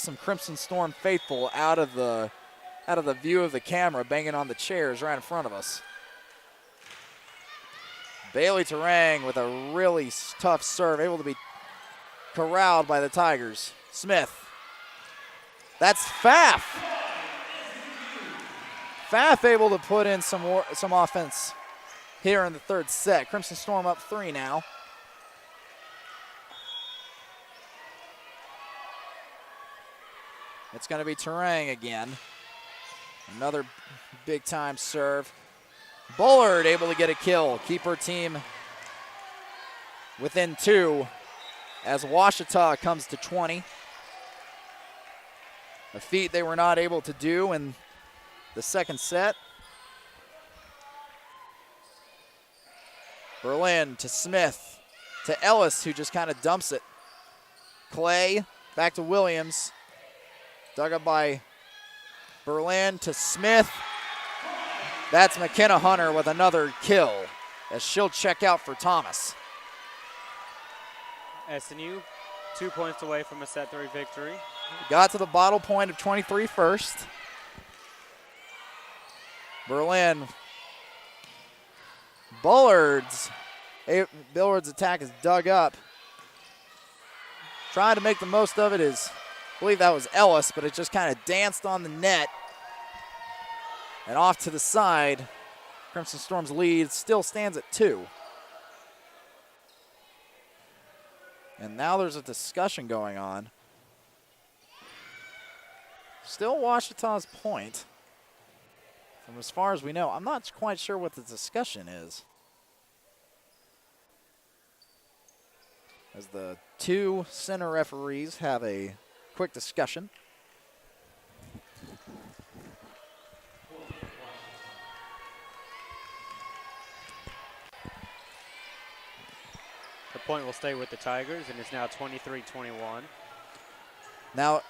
A: some Crimson Storm faithful out of the view of the camera, banging on the chairs right in front of us. Bailey Terang with a really tough serve, able to be corralled by the Tigers. Smith. That's Pfaff. Pfaff able to put in some offense here in the third set. Crimson Storm up 3 now. It's going to be Terang again. Another big-time serve. Bullard able to get a kill. Keep her team within 2 as Ouachita comes to 20. A feat they were not able to do in the second set. Berlin to Smith to Ellis, who just kind of dumps it. Clay back to Williams. Dug up by Berlin to Smith. That's McKenna Hunter with another kill as she'll check out for Thomas.
B: SNU 2 points away from a set 3 victory.
A: Got to the bottle point of 23 first. Berlin. Bullard's attack is dug up. Trying to make the most of it is, I believe that was Ellis, but it just kind of danced on the net. And off to the side, Crimson Storm's lead still stands at 2. And now there's a discussion going on. Still Ouachita's point. From as far as we know, I'm not quite sure what the discussion is. As the 2 center referees have a quick discussion.
B: The point will stay with the Tigers, and it's now 23-21.
A: Now,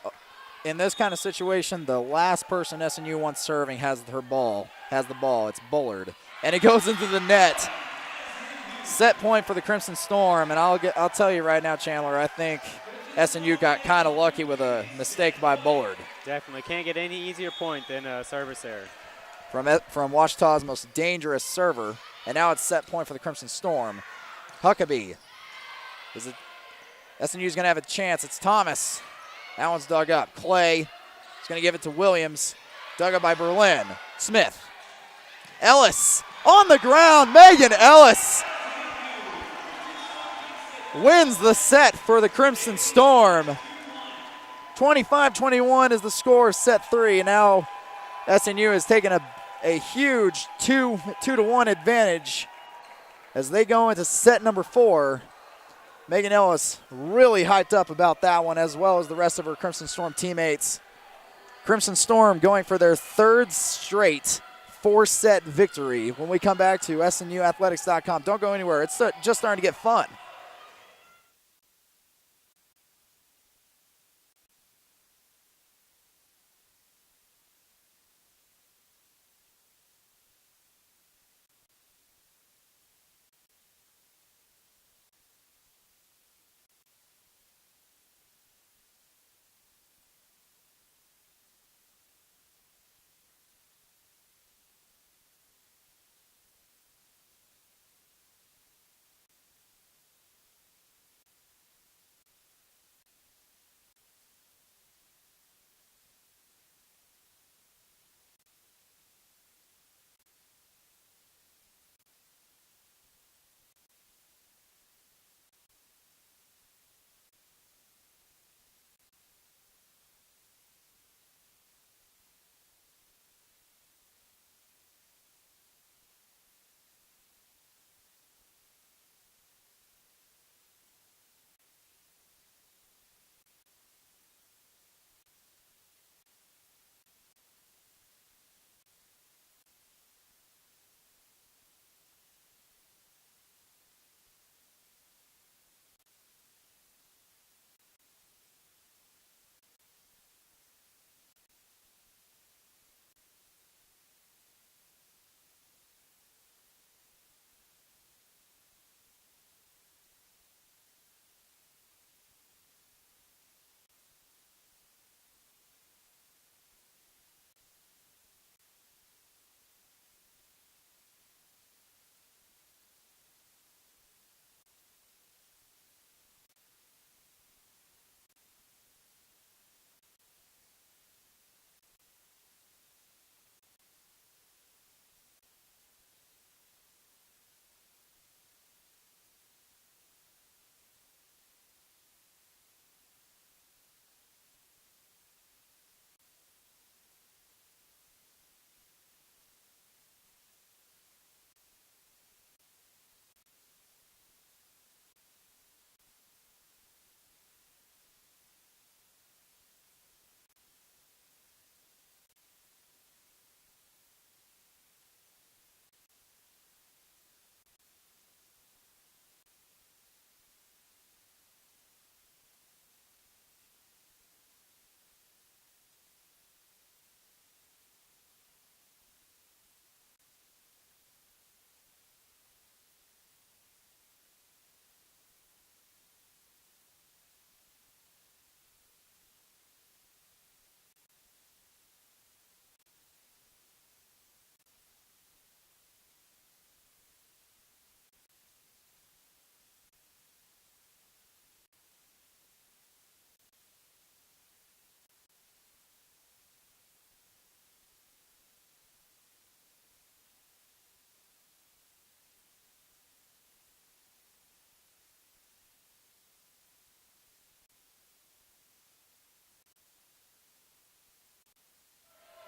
A: in this kind of situation, the last person SNU wants serving has the ball. It's Bullard. And it goes into the net. Set point for the Crimson Storm, and I'll tell you right now, Chandler, I think SNU got kind of lucky with a mistake by Bullard.
B: Definitely. Can't get any easier point than a service error.
A: From Ouachita's most dangerous server, and now it's set point for the Crimson Storm. Huckabee. SNU's going to have a chance. It's Thomas. That one's dug up. Clay is going to give it to Williams. Dug up by Berlin. Smith. Ellis on the ground. Megan Ellis wins the set for the Crimson Storm. 25-21 is the score, set 3. And now SNU has taken a huge 2-1 advantage as they go into set number 4. Megan Ellis really hyped up about that one, as well as the rest of her Crimson Storm teammates. Crimson Storm going for their 3rd straight 4-set victory. When we come back to SNUathletics.com, don't go anywhere. It's just starting to get fun.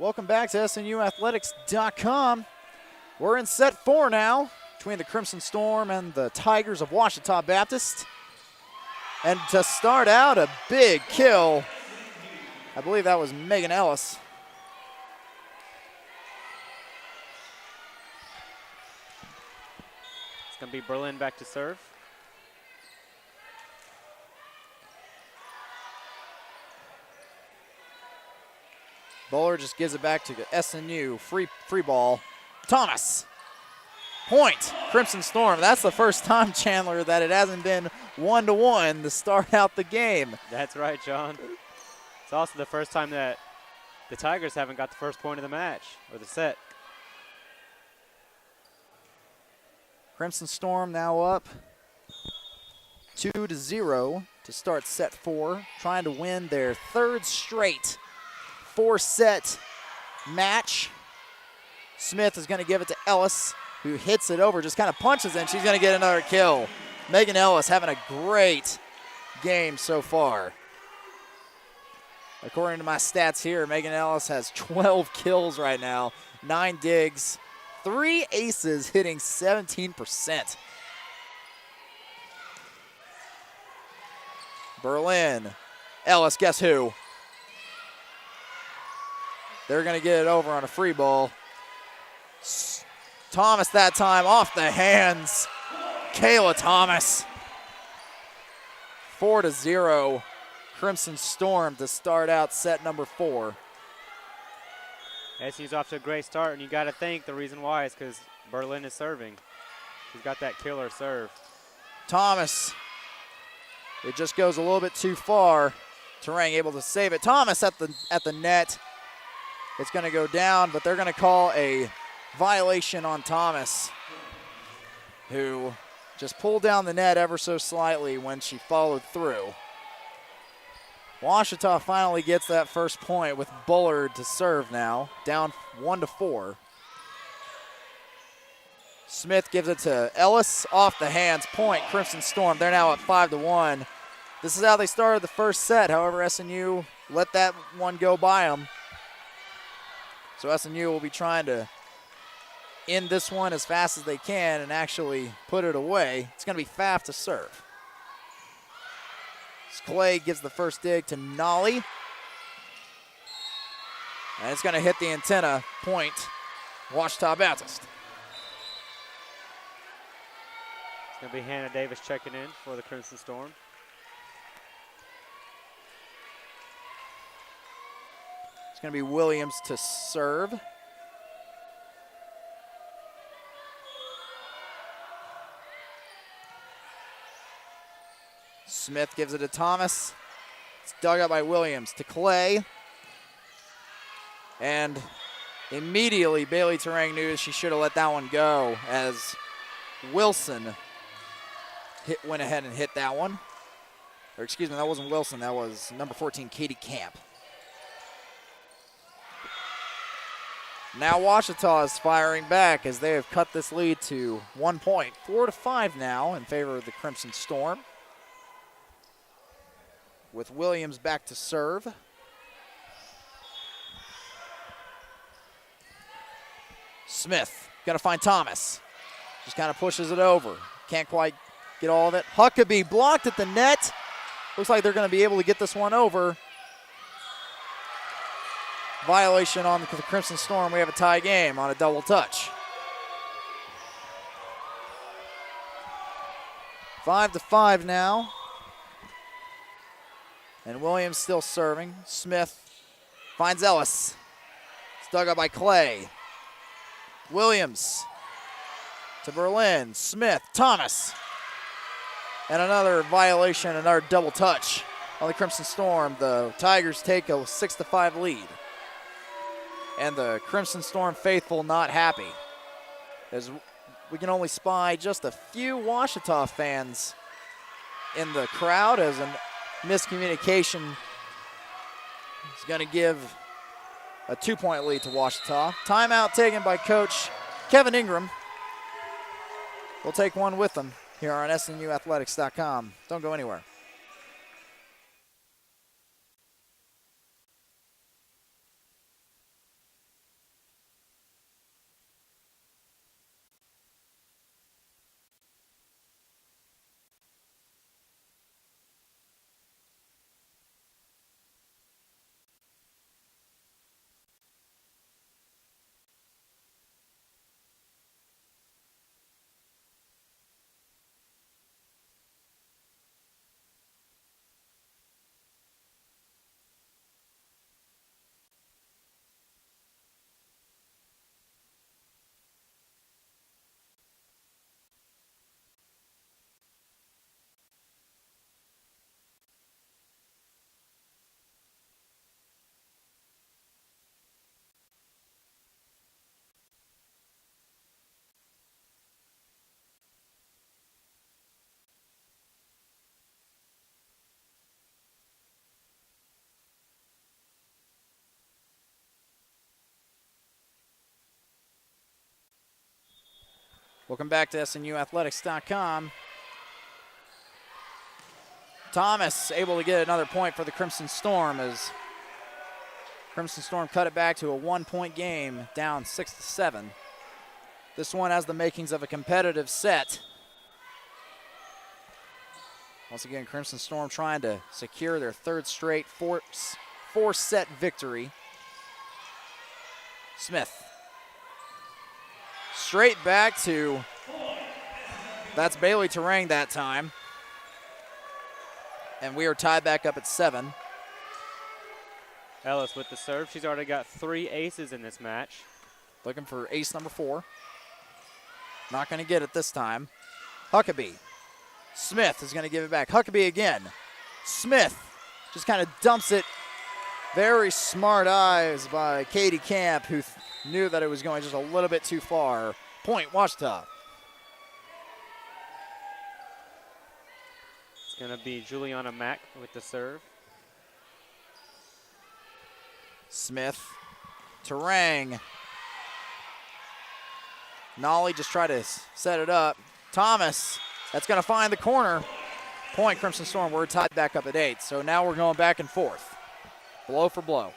A: Welcome back to SNUathletics.com. We're in set 4 now between the Crimson Storm and the Tigers of Ouachita Baptist. And to start out, a big kill. I believe that was Megan Ellis.
B: It's going to be Berlin back to serve.
A: Bowler just gives it back to SNU. Free ball. Thomas. Point. Crimson Storm. That's the first time, Chandler, that it hasn't been 1-1 to start out the game.
B: That's right, John. It's also the first time that the Tigers haven't got the first point of the match or the set.
A: Crimson Storm now up 2-0 to start set 4, trying to win their third straight 4-set match. Smith is going to give it to Ellis, who hits it over, just kind of punches in. She's going to get another kill. Megan Ellis having a great game so far. According to my stats here, Megan Ellis has 12 kills right now, 9 digs, 3 aces, hitting 17%. Berlin. Ellis, guess who? They're going to get it over on a free ball. Thomas that time off the hands. Kayla Thomas. 4-0. Crimson Storm to start out set number 4.
B: SU's off to a great start, and you got to think the reason why is because Berlin is serving. She's got that killer serve.
A: Thomas. It just goes a little bit too far. Terang able to save it. Thomas at the net. It's going to go down, but they're going to call a violation on Thomas, who just pulled down the net ever so slightly when she followed through. Ouachita finally gets that first point with Bullard to serve now, down 1-4. Smith gives it to Ellis, off the hands, point, Crimson Storm. They're now at 5-1. This is how they started the first set. However, SNU let that one go by them. So SNU will be trying to end this one as fast as they can and actually put it away. It's going to be Pfaff to serve. Clay gives the first dig to Nolly. And it's going to hit the antenna. Point, Ouachita Baptist.
B: It's going to be Hannah Davis checking in for the Crimson Storm.
A: It's going to be Williams to serve. Smith gives it to Thomas. It's dug up by Williams to Clay. And immediately Bailey Terang knew she should have let that one go as Wilson went ahead and hit that one. Or excuse me, that wasn't Wilson. That was number 14, Katie Camp. Now Ouachita is firing back as they have cut this lead to 1 point. 4-5 now in favor of the Crimson Storm. With Williams back to serve. Smith, got to find Thomas. Just kind of pushes it over. Can't quite get all of it. Huckabee blocked at the net. Looks like they're going to be able to get this one over. Violation on the Crimson Storm. We have a tie game on a double touch. 5-5 now. And Williams still serving. Smith finds Ellis. It's dug up by Clay. Williams to Berlin. Smith, Thomas. And another violation, another double touch on the Crimson Storm. The Tigers take a 6-5 lead. And the Crimson Storm faithful not happy, as we can only spy just a few Ouachita fans in the crowd, as a miscommunication is going to give a 2-point lead to Ouachita. Timeout taken by Coach Kevin Ingram. We'll take one with them here on SNUathletics.com. Don't go anywhere. Welcome back to SNUathletics.com. Thomas able to get another point for the Crimson Storm as Crimson Storm cut it back to a 1-point game, down 6-7. This one has the makings of a competitive set. Once again, Crimson Storm trying to secure their third straight four-set victory. Smith. Straight back to, that's Bailey Terang that time. And we are tied back up at 7.
B: Ellis with the serve. She's already got 3 aces in this match.
A: Looking for ace number 4. Not going to get it this time. Huckabee. Smith is going to give it back. Huckabee again. Smith just kind of dumps it. Very smart eyes by Katie Camp, who knew that it was going just a little bit too far. Point, Ouachita.
B: It's going to be Juliana Mack with the serve.
A: Smith. Terang. Nolly just tried to set it up. Thomas, that's going to find the corner. Point, Crimson Storm. We're tied back up at 8. So now we're going back and forth. Blow for blow.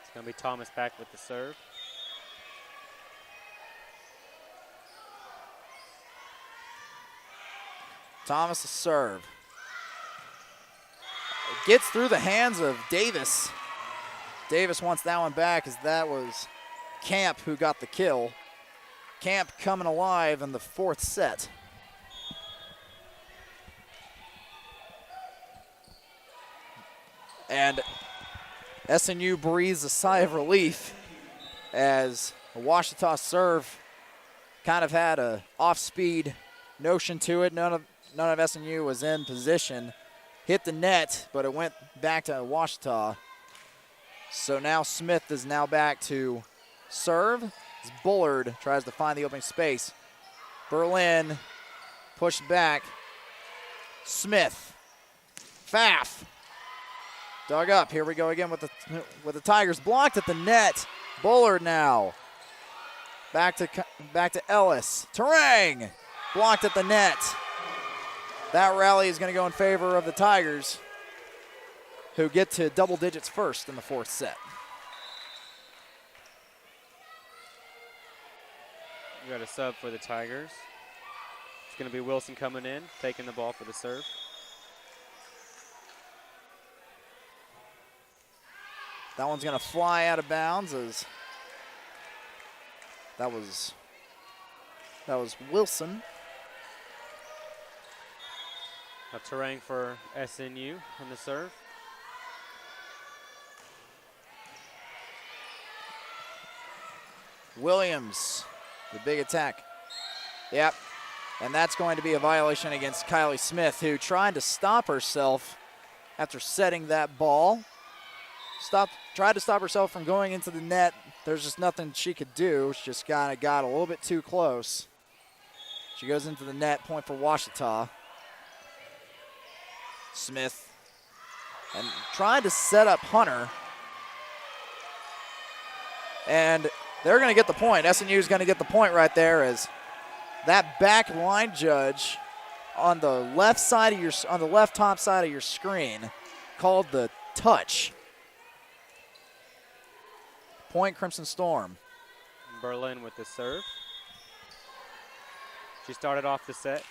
B: It's going to be Thomas back with the serve.
A: Thomas' serve. It gets through the hands of Davis. Davis wants that one back as that was Camp who got the kill. Camp coming alive in the 4th set. And SNU breathes a sigh of relief as a Ouachita serve kind of had a off-speed notion to it. None of SNU was in position. Hit the net, but it went back to Ouachita. So now Smith is now back to serve. As Bullard tries to find the opening space. Berlin pushed back. Smith. Pfaff. Dug up. Here we go again with the Tigers. Blocked at the net. Bullard now. Back to Ellis. Terang. Blocked at the net. That rally is going to go in favor of the Tigers, who get to double digits first in the 4th set.
B: We got a sub for the Tigers. It's going to be Wilson coming in, taking the ball for the serve.
A: That one's going to fly out of bounds as that was Wilson.
B: A Terang for SNU on the serve.
A: Williams, the big attack. Yep, and that's going to be a violation against Kylie Smith, who tried to stop herself after setting that ball. Tried to stop herself from going into the net. There's just nothing she could do. She just kind of got a little bit too close. She goes into the net, point for Ouachita. Smith, and tried to set up Hunter. And they're going to get the point. SNU is going to get the point right there as that back line judge on the left side of on the left top side of your screen called the touch. Point, Crimson Storm.
B: Berlin with the serve. She started off the set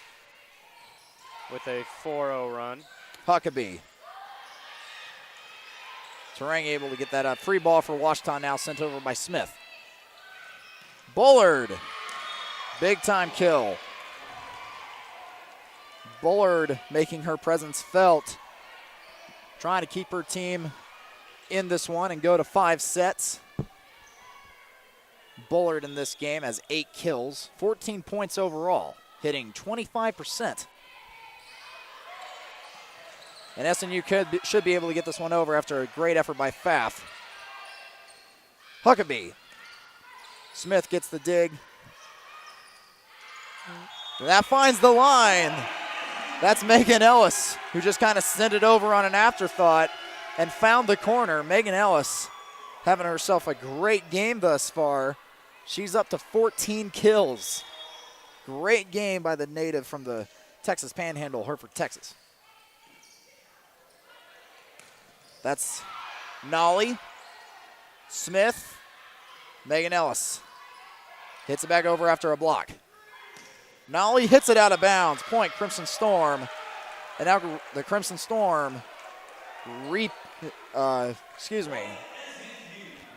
B: with a 4-0 run.
A: Huckabee. Terang able to get that up. Free ball for Ouachita now sent over by Smith. Bullard. Big time kill. Bullard making her presence felt. Trying to keep her team in this one and go to 5 sets. Bullard in this game has 8 kills, 14 points overall, hitting 25%. And SNU should be able to get this one over after a great effort by Pfaff. Huckabee. Smith gets the dig. That finds the line. That's Megan Ellis, who just kind of sent it over on an afterthought and found the corner. Megan Ellis having herself a great game thus far. She's up to 14 kills. Great game by the native from the Texas Panhandle, Hereford, Texas. That's Nolly, Smith, Megan Ellis. Hits it back over after a block. Nolly hits it out of bounds. Point Crimson Storm. And now the Crimson Storm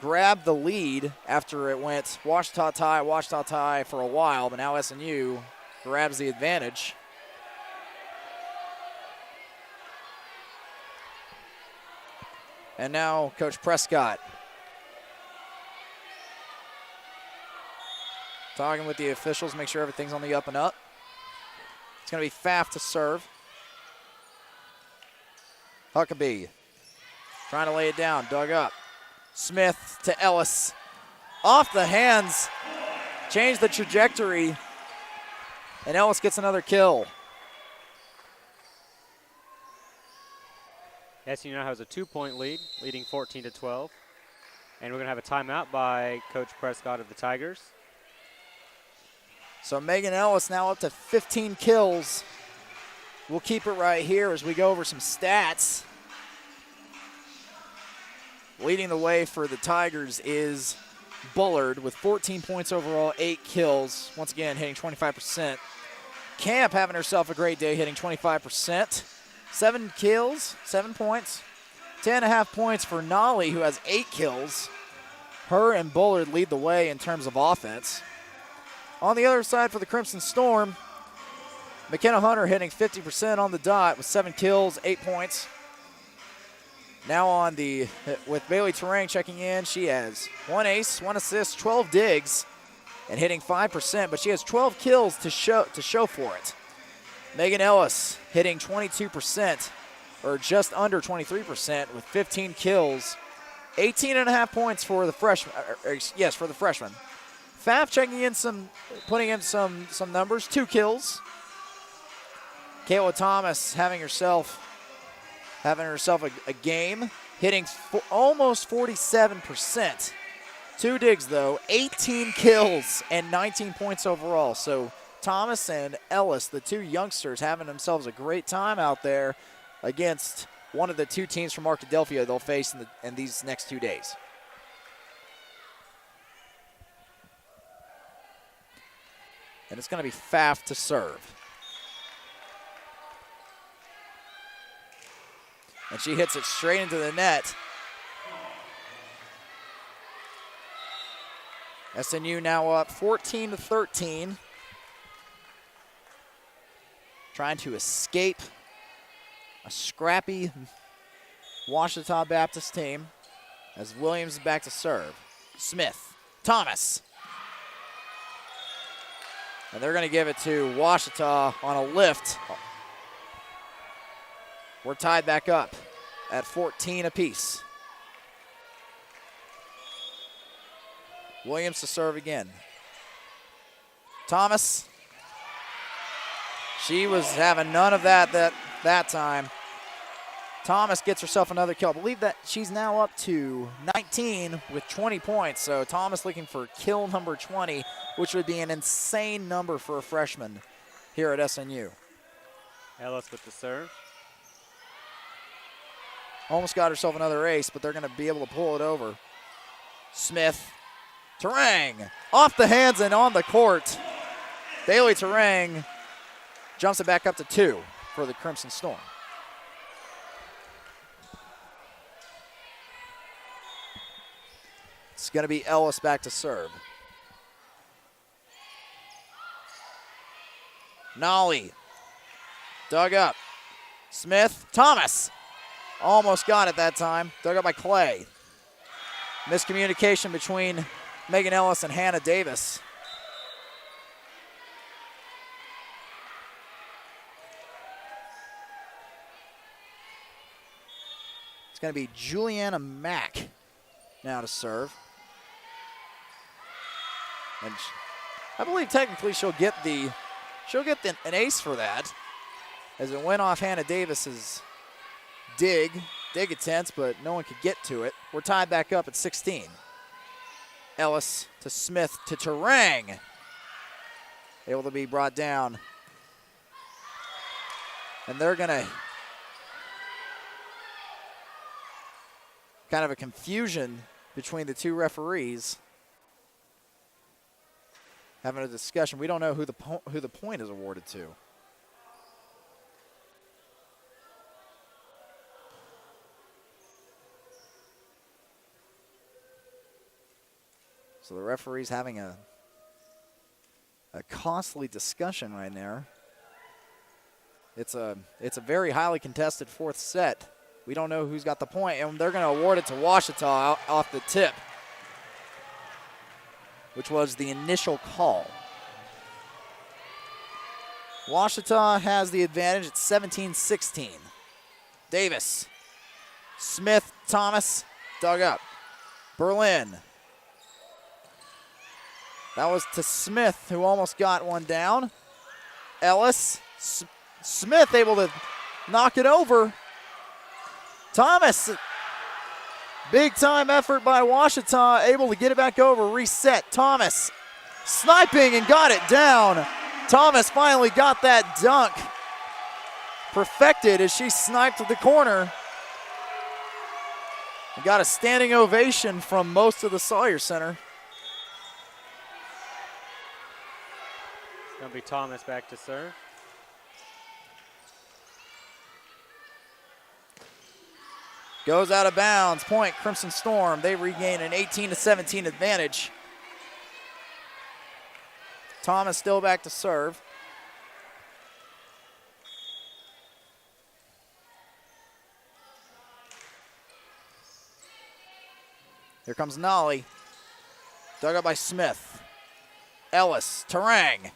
A: grabbed the lead after it went Ouachita tie for a while, but now SNU grabs the advantage. And now Coach Prescott talking with the officials, make sure everything's on the up and up. It's going to be Pfaff to serve. Huckabee trying to lay it down, dug up. Smith to Ellis. Off the hands, changed the trajectory, and Ellis gets another kill.
B: SU now has a 2-point lead, leading 14-12. And we're going to have a timeout by Coach Prescott of the Tigers.
A: So Megan Ellis now up to 15 kills. We'll keep it right here as we go over some stats. Leading the way for the Tigers is Bullard with 14 points overall, 8 kills. Once again, hitting 25%. Camp having herself a great day, hitting 25%. 7 kills, 7 points. 10.5 points for Nolly, who has 8 kills. Her and Bullard lead the way in terms of offense. On the other side for the Crimson Storm, McKenna Hunter hitting 50% on the dot with 7 kills, 8 points. Now with Bailey Terang checking in, she has 1 ace, 1 assist, 12 digs, and hitting 5%, but she has 12 kills to show for it. Megan Ellis hitting 22%, or just under 23% with 15 kills, 18.5 points for the freshman. For the freshman. Pfaff checking in putting in some numbers, 2 kills. Kayla Thomas having herself a game, hitting almost 47%. 2 digs though, 18 kills and 19 points overall. So Thomas and Ellis, the 2 youngsters, having themselves a great time out there against one of the 2 teams from Arkadelphia they'll face in these next 2 days. And it's going to be Pfaff to serve. And she hits it straight into the net. SNU now up 14-13. Trying to escape a scrappy Ouachita Baptist team as Williams is back to serve. Smith, Thomas. And they're going to give it to Ouachita on a lift. We're tied back up at 14 apiece. Williams to serve again. Thomas. She was having none of that time. Thomas gets herself another kill. I believe that she's now up to 19 with 20 points. So Thomas looking for kill number 20, which would be an insane number for a freshman here at SNU.
B: Ellis with the serve.
A: Almost got herself another ace, but they're going to be able to pull it over. Smith, Terang, off the hands and on the court. Bailey Terang jumps it back up to 2 for the Crimson Storm. It's going to be Ellis back to serve. Nolly, dug up. Smith, Thomas. Almost got it that time. Dug up by Clay. Miscommunication between Megan Ellis and Hannah Davis. It's going to be Juliana Mack now to serve. And I believe technically she'll get an ace for that, as it went off Hannah Davis's dig attempt, but no one could get to it. We're tied back up at 16. Ellis to Smith to Terang. able to be brought down. And they're going to kind of a confusion between the two referees having a discussion. We don't know who the point is awarded to. So the referee's having a costly discussion right there. It's a very highly contested fourth set. We don't know who's got the point, and they're going to award it to Ouachita off the tip, which was the initial call. Ouachita has the advantage at 17-16. Davis, Smith, Thomas, dug up. Berlin. That was to Smith, who almost got one down. Ellis, Smith able to knock it over. Thomas, big time effort by Ouachita, able to get it back over, reset. Thomas sniping and got it down. Thomas finally got that dunk perfected as she sniped to the corner. And got a standing ovation from most of the Sawyer Center.
B: It's going to be Thomas back to serve.
A: Goes out of bounds. Point, Crimson Storm. They regain an 18-17 advantage. Thomas still back to serve. Here comes Nolly. Dug up by Smith. Ellis, Terang.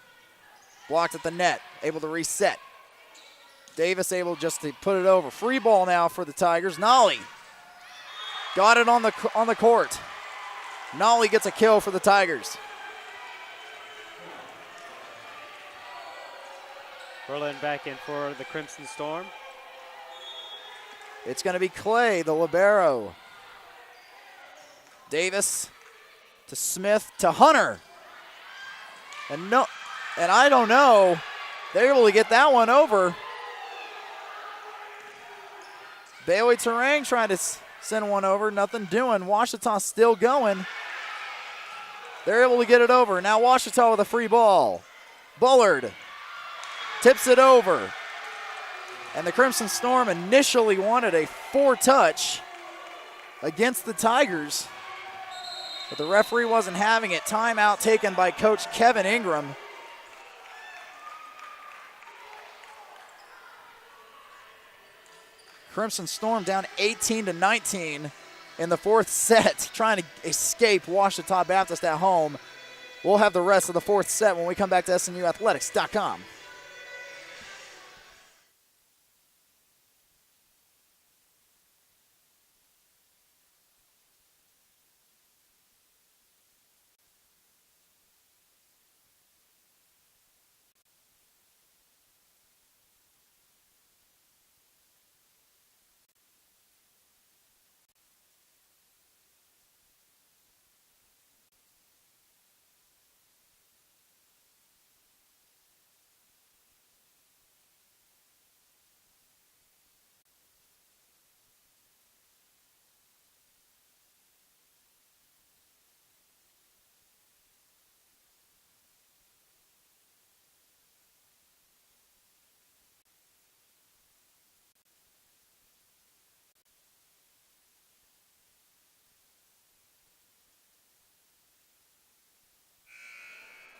A: Blocked at the net. Able to reset. Davis able just to put it over. Free ball now for the Tigers. Nolly got it on the court. Nolly gets a kill for the Tigers.
B: Berlin back in for the Crimson Storm.
A: It's going to be Clay, the libero. Davis to Smith to Hunter. And I don't know. They're able to get that one over. Bailey Terang trying to send one over. Nothing doing. Ouachita still going. They're able to get it over. Now Ouachita with a free ball. Bullard tips it over. And the Crimson Storm initially wanted a 4-touch against the Tigers. But the referee wasn't having it. Timeout taken by Coach Kevin Ingram. Crimson Storm down 18-19 in the fourth set, trying to escape Ouachita Baptist at home. We'll have the rest of the fourth set when we come back to SNUathletics.com.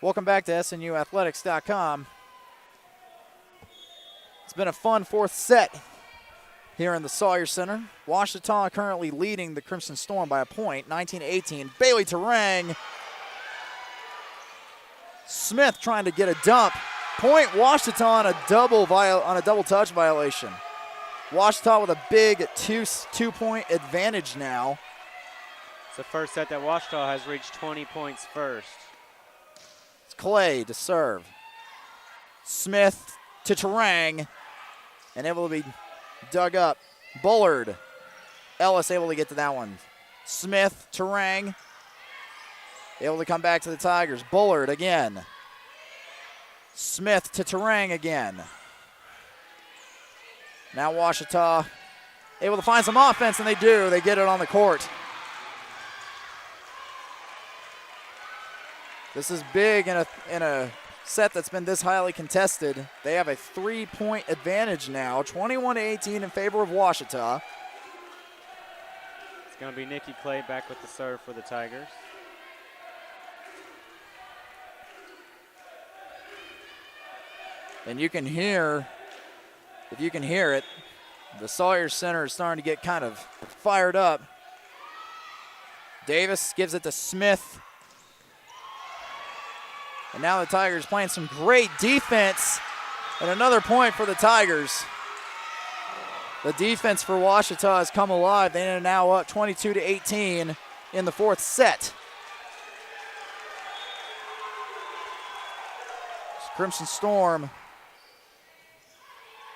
A: Welcome back to SNUathletics.com. It's been a fun fourth set here in the Sawyer Center. Ouachita currently leading the Crimson Storm by a point, 19-18. Bailey Terang. Smith trying to get a dump. Point Ouachita on a double touch violation. Ouachita with a big two-point advantage now.
B: It's the first set that Ouachita has reached 20 points first.
A: Clay to serve. Smith to Terang. And able to be dug up. Bullard. Ellis able to get to that one. Smith, Terang. Able to come back to the Tigers. Bullard again. Smith to Terang again. Now Ouachita able to find some offense, and they do. They get it on the court. This is big in a set that's been this highly contested. They have a 3-point advantage now, 21-18 in favor of Ouachita.
B: It's going to be Nikki Clay back with the serve for the Tigers.
A: And you can hear, if you can hear it, the Sawyer Center is starting to get kind of fired up. Davis gives it to Smith. And now the Tigers playing some great defense. And another point for the Tigers. The defense for Ouachita has come alive. They are now up 22-18 in the fourth set. Crimson Storm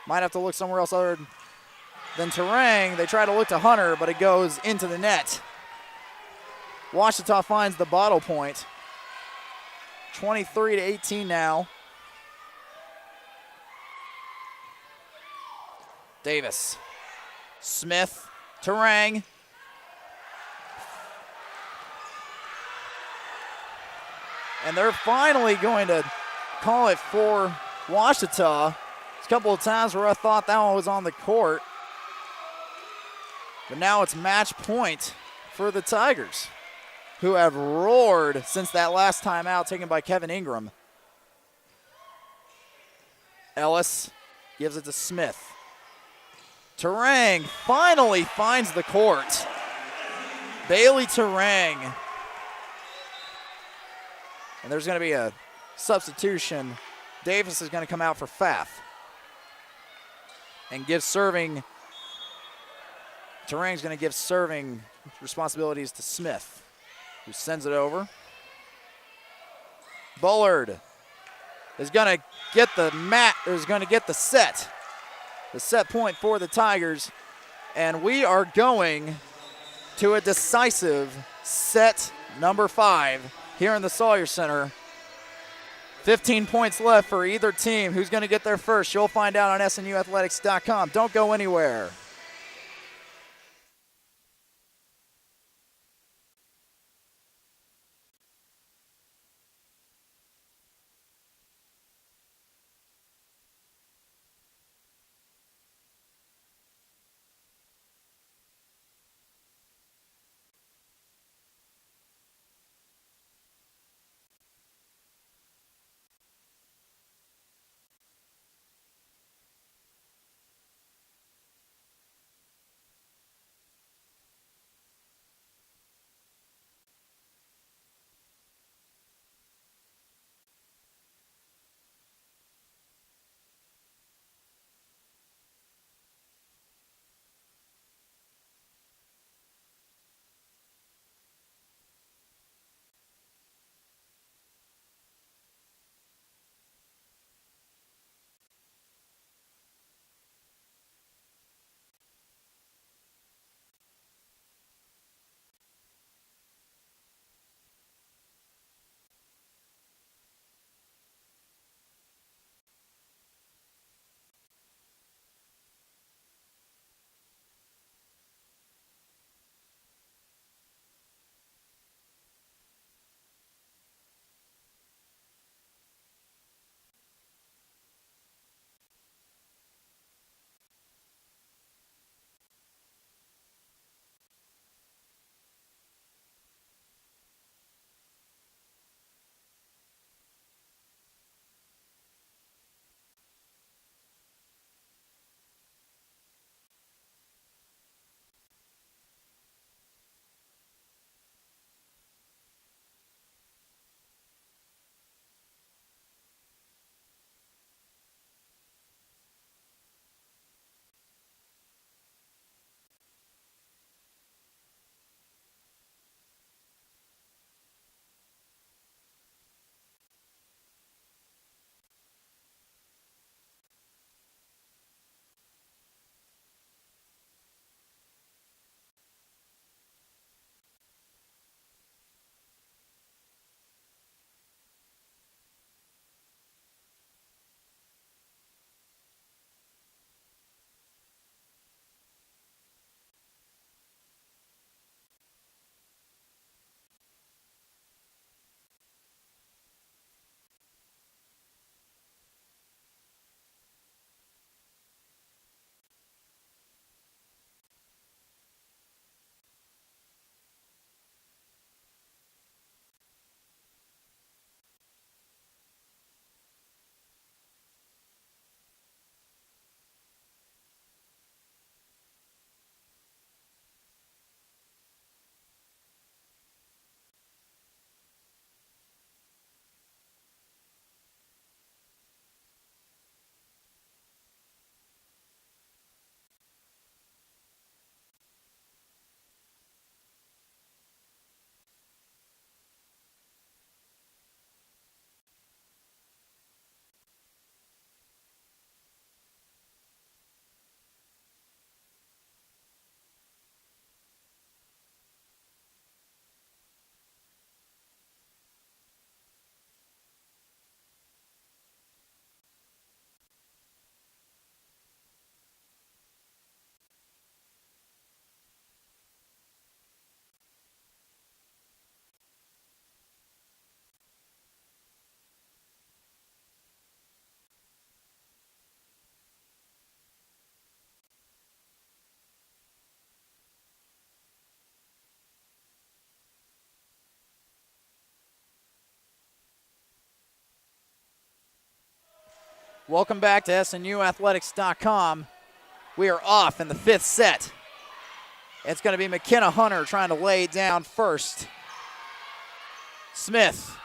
A: might have to look somewhere else other than Terang. They try to look to Hunter, but it goes into the net. Ouachita finds the bottle point. 23-18 now. Davis. Smith. Terang. And they're finally going to call it for Ouachita. There's a couple of times where I thought that one was on the court. But now it's match point for the Tigers, who have roared since that last timeout taken by Kevin Ingram. Ellis gives it to Smith. Terang finally finds the court. Bailey Terang. And there's going to be a substitution. Davis is going to come out for Pfaff and give serving. Terang's going to give serving responsibilities to Smith, who sends it over. Bullard is going to get the set. The set point for the Tigers. And we are going to a decisive set number 5 here in the Sawyer Center. 15 points left for either team. Who's going to get there first? You'll find out on SNUathletics.com. Don't go anywhere. Welcome back to SNUathletics.com. We are off in the 5th set. It's going to be McKenna Hunter trying to lay it down first. Smith.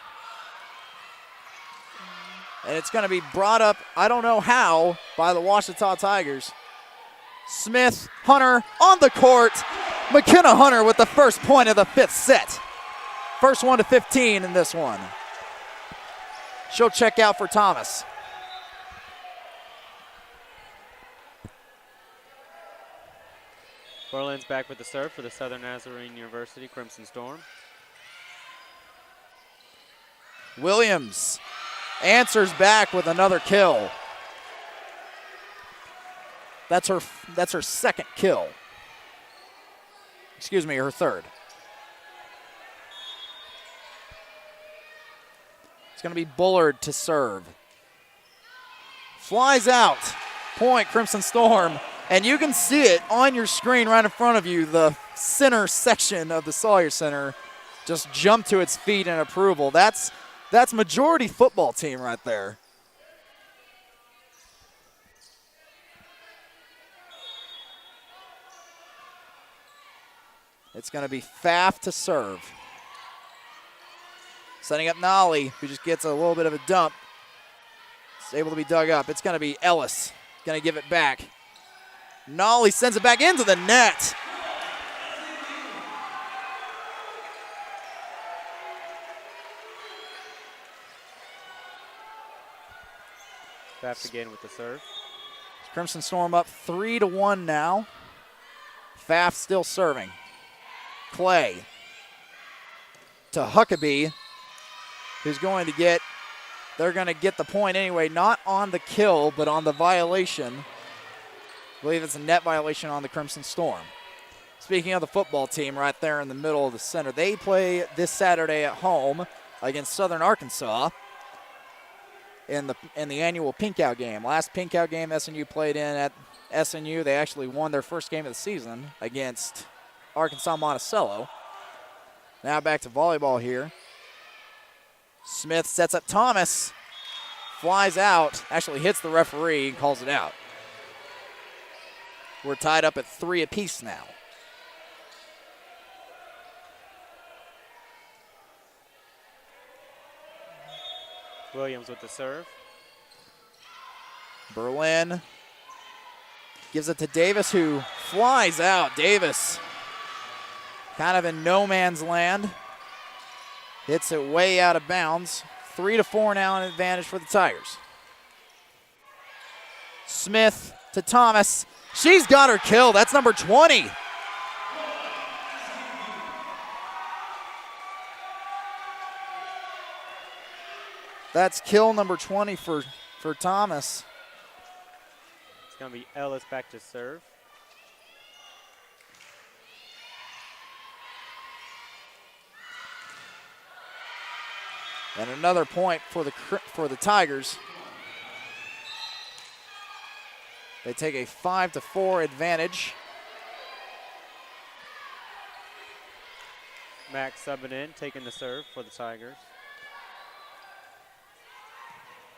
A: And it's going to be brought up, I don't know how, by the Ouachita Tigers. Smith, Hunter on the court. McKenna Hunter with the first point of the 5th set. First one to 15 in this one. She'll check out for Thomas.
B: Berlin's back with the serve for the Southern Nazarene University Crimson Storm.
A: Williams answers back with another kill. That's her second kill. Excuse me, her third. It's going to be Bullard to serve. Flies out. Point, Crimson Storm. And you can see it on your screen right in front of you. The center section of the Sawyer Center just jumped to its feet in approval. That's majority football team right there. It's going to be Pfaff to serve. Setting up Nolly, who just gets a little bit of a dump. It's able to be dug up. It's going to be Ellis. Going to give it back. Nolly sends it back into the net.
B: Pfaff again with the serve.
A: Crimson Storm up 3-1 now. Pfaff still serving. Clay to Huckabee, who's going to get, they're going to get the point anyway, not on the kill, but on the violation. I believe it's a net violation on the Crimson Storm. Speaking of the football team right there in the middle of the center, they play this Saturday at home against Southern Arkansas in the annual Pink Out game. Last Pink Out game SNU played in at SNU, they actually won their first game of the season against Arkansas Monticello. Now back to volleyball here. Smith sets up Thomas, flies out, actually hits the referee and calls it out. We're tied up at 3 apiece now.
B: Williams with the serve.
A: Berlin gives it to Davis, who flies out. Davis kind of in no man's land. Hits it way out of bounds. 3-4 now, an advantage for the Tigers. Smith to Thomas. She's got her kill. That's number 20. That's kill number 20 for Thomas.
B: It's going to be Ellis back to serve.
A: And another point for the Tigers. They take a 5-4 advantage.
B: Max subbing in, taking the serve for the Tigers.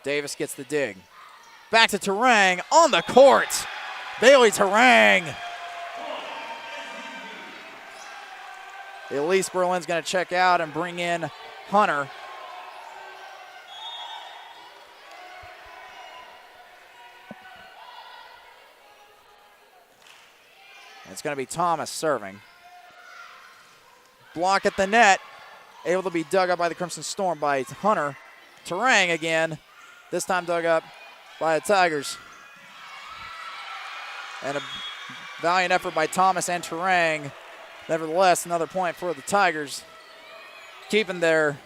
A: Davis gets the dig. Back to Terang on the court. Bailey Terang. Elise Berlin's going to check out and bring in Hunter. It's going to be Thomas serving. Block at the net. Able to be dug up by the Crimson Storm by Hunter. Terang again. This time dug up by the Tigers. And a valiant effort by Thomas and Terang. Nevertheless, another point for the Tigers. Keeping their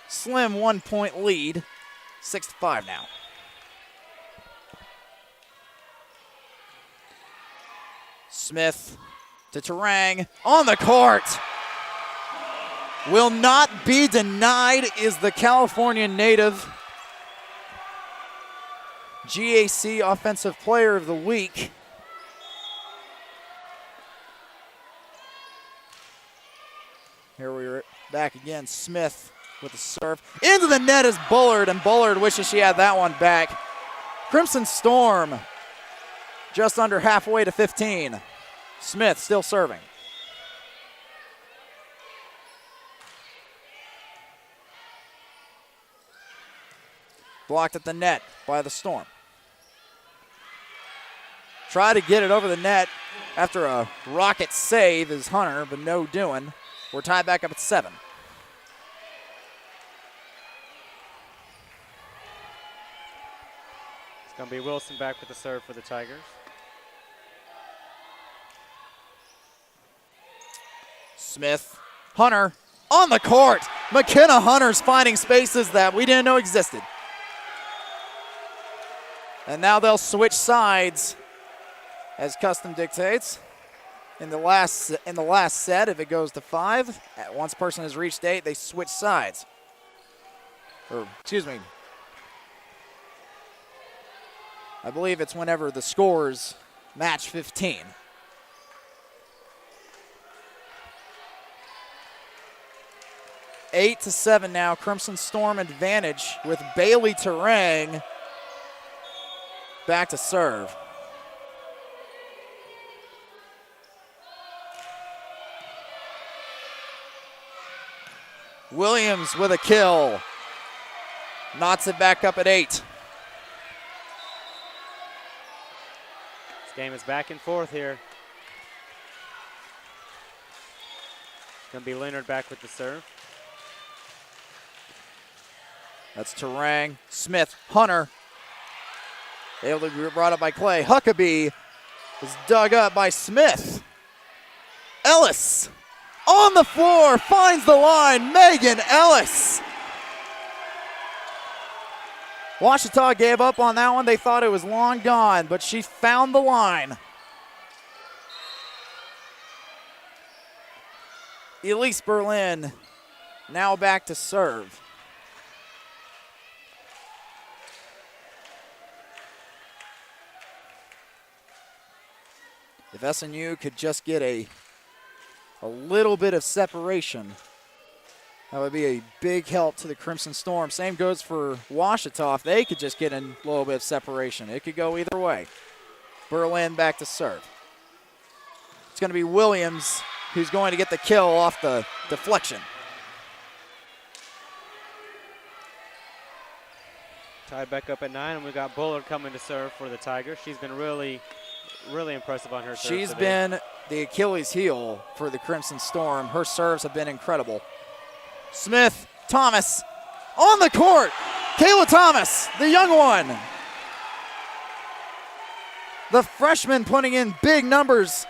A: slim 1-point lead. 6-5 now. Smith to Terang on the court. Will not be denied is the California native. GAC Offensive Player of the Week. Here we're back again. Smith with the serve. Into the net is Bullard, and Bullard wishes she had that one back. Crimson Storm just under halfway to 15. Smith still serving. Blocked at the net by the Storm. Try to get it over the net after a rocket save is Hunter, but no doing. We're tied back up at 7.
B: It's going to be Wilson back with the serve for the Tigers.
A: Smith, Hunter on the court. McKenna Hunter's finding spaces that we didn't know existed. And now they'll switch sides as custom dictates. In the last set, if it goes to 5, once a person has reached 8, they switch sides. Or, excuse me. I believe it's whenever the scores match 15. Eight to 7 now, Crimson Storm advantage with Bailey Terang back to serve. Williams with a kill. Knots it back up at 8.
B: This game is back and forth here. Going to be Leonard back with the serve.
A: That's Terang. Smith, Hunter. Able to be brought up by Clay. Huckabee is dug up by Smith. Ellis on the floor, finds the line. Megan Ellis. Ouachita gave up on that one. They thought it was long gone, but she found the line. Elise Berlin now back to serve. If SNU could just get a little bit of separation, that would be a big help to the Crimson Storm. Same goes for Ouachita. If they could just get a little bit of separation, it could go either way. Berlin back to serve. It's going to be Williams who's going to get the kill off the deflection.
B: Tied back up at 9, and we got Bullard coming to serve for the Tigers. She's been really impressive on her serve
A: She's
B: today.
A: been the Achilles heel for the Crimson Storm. Her serves have been incredible. Smith, Thomas on the court. Kayla Thomas, the young one. The freshman putting in big numbers.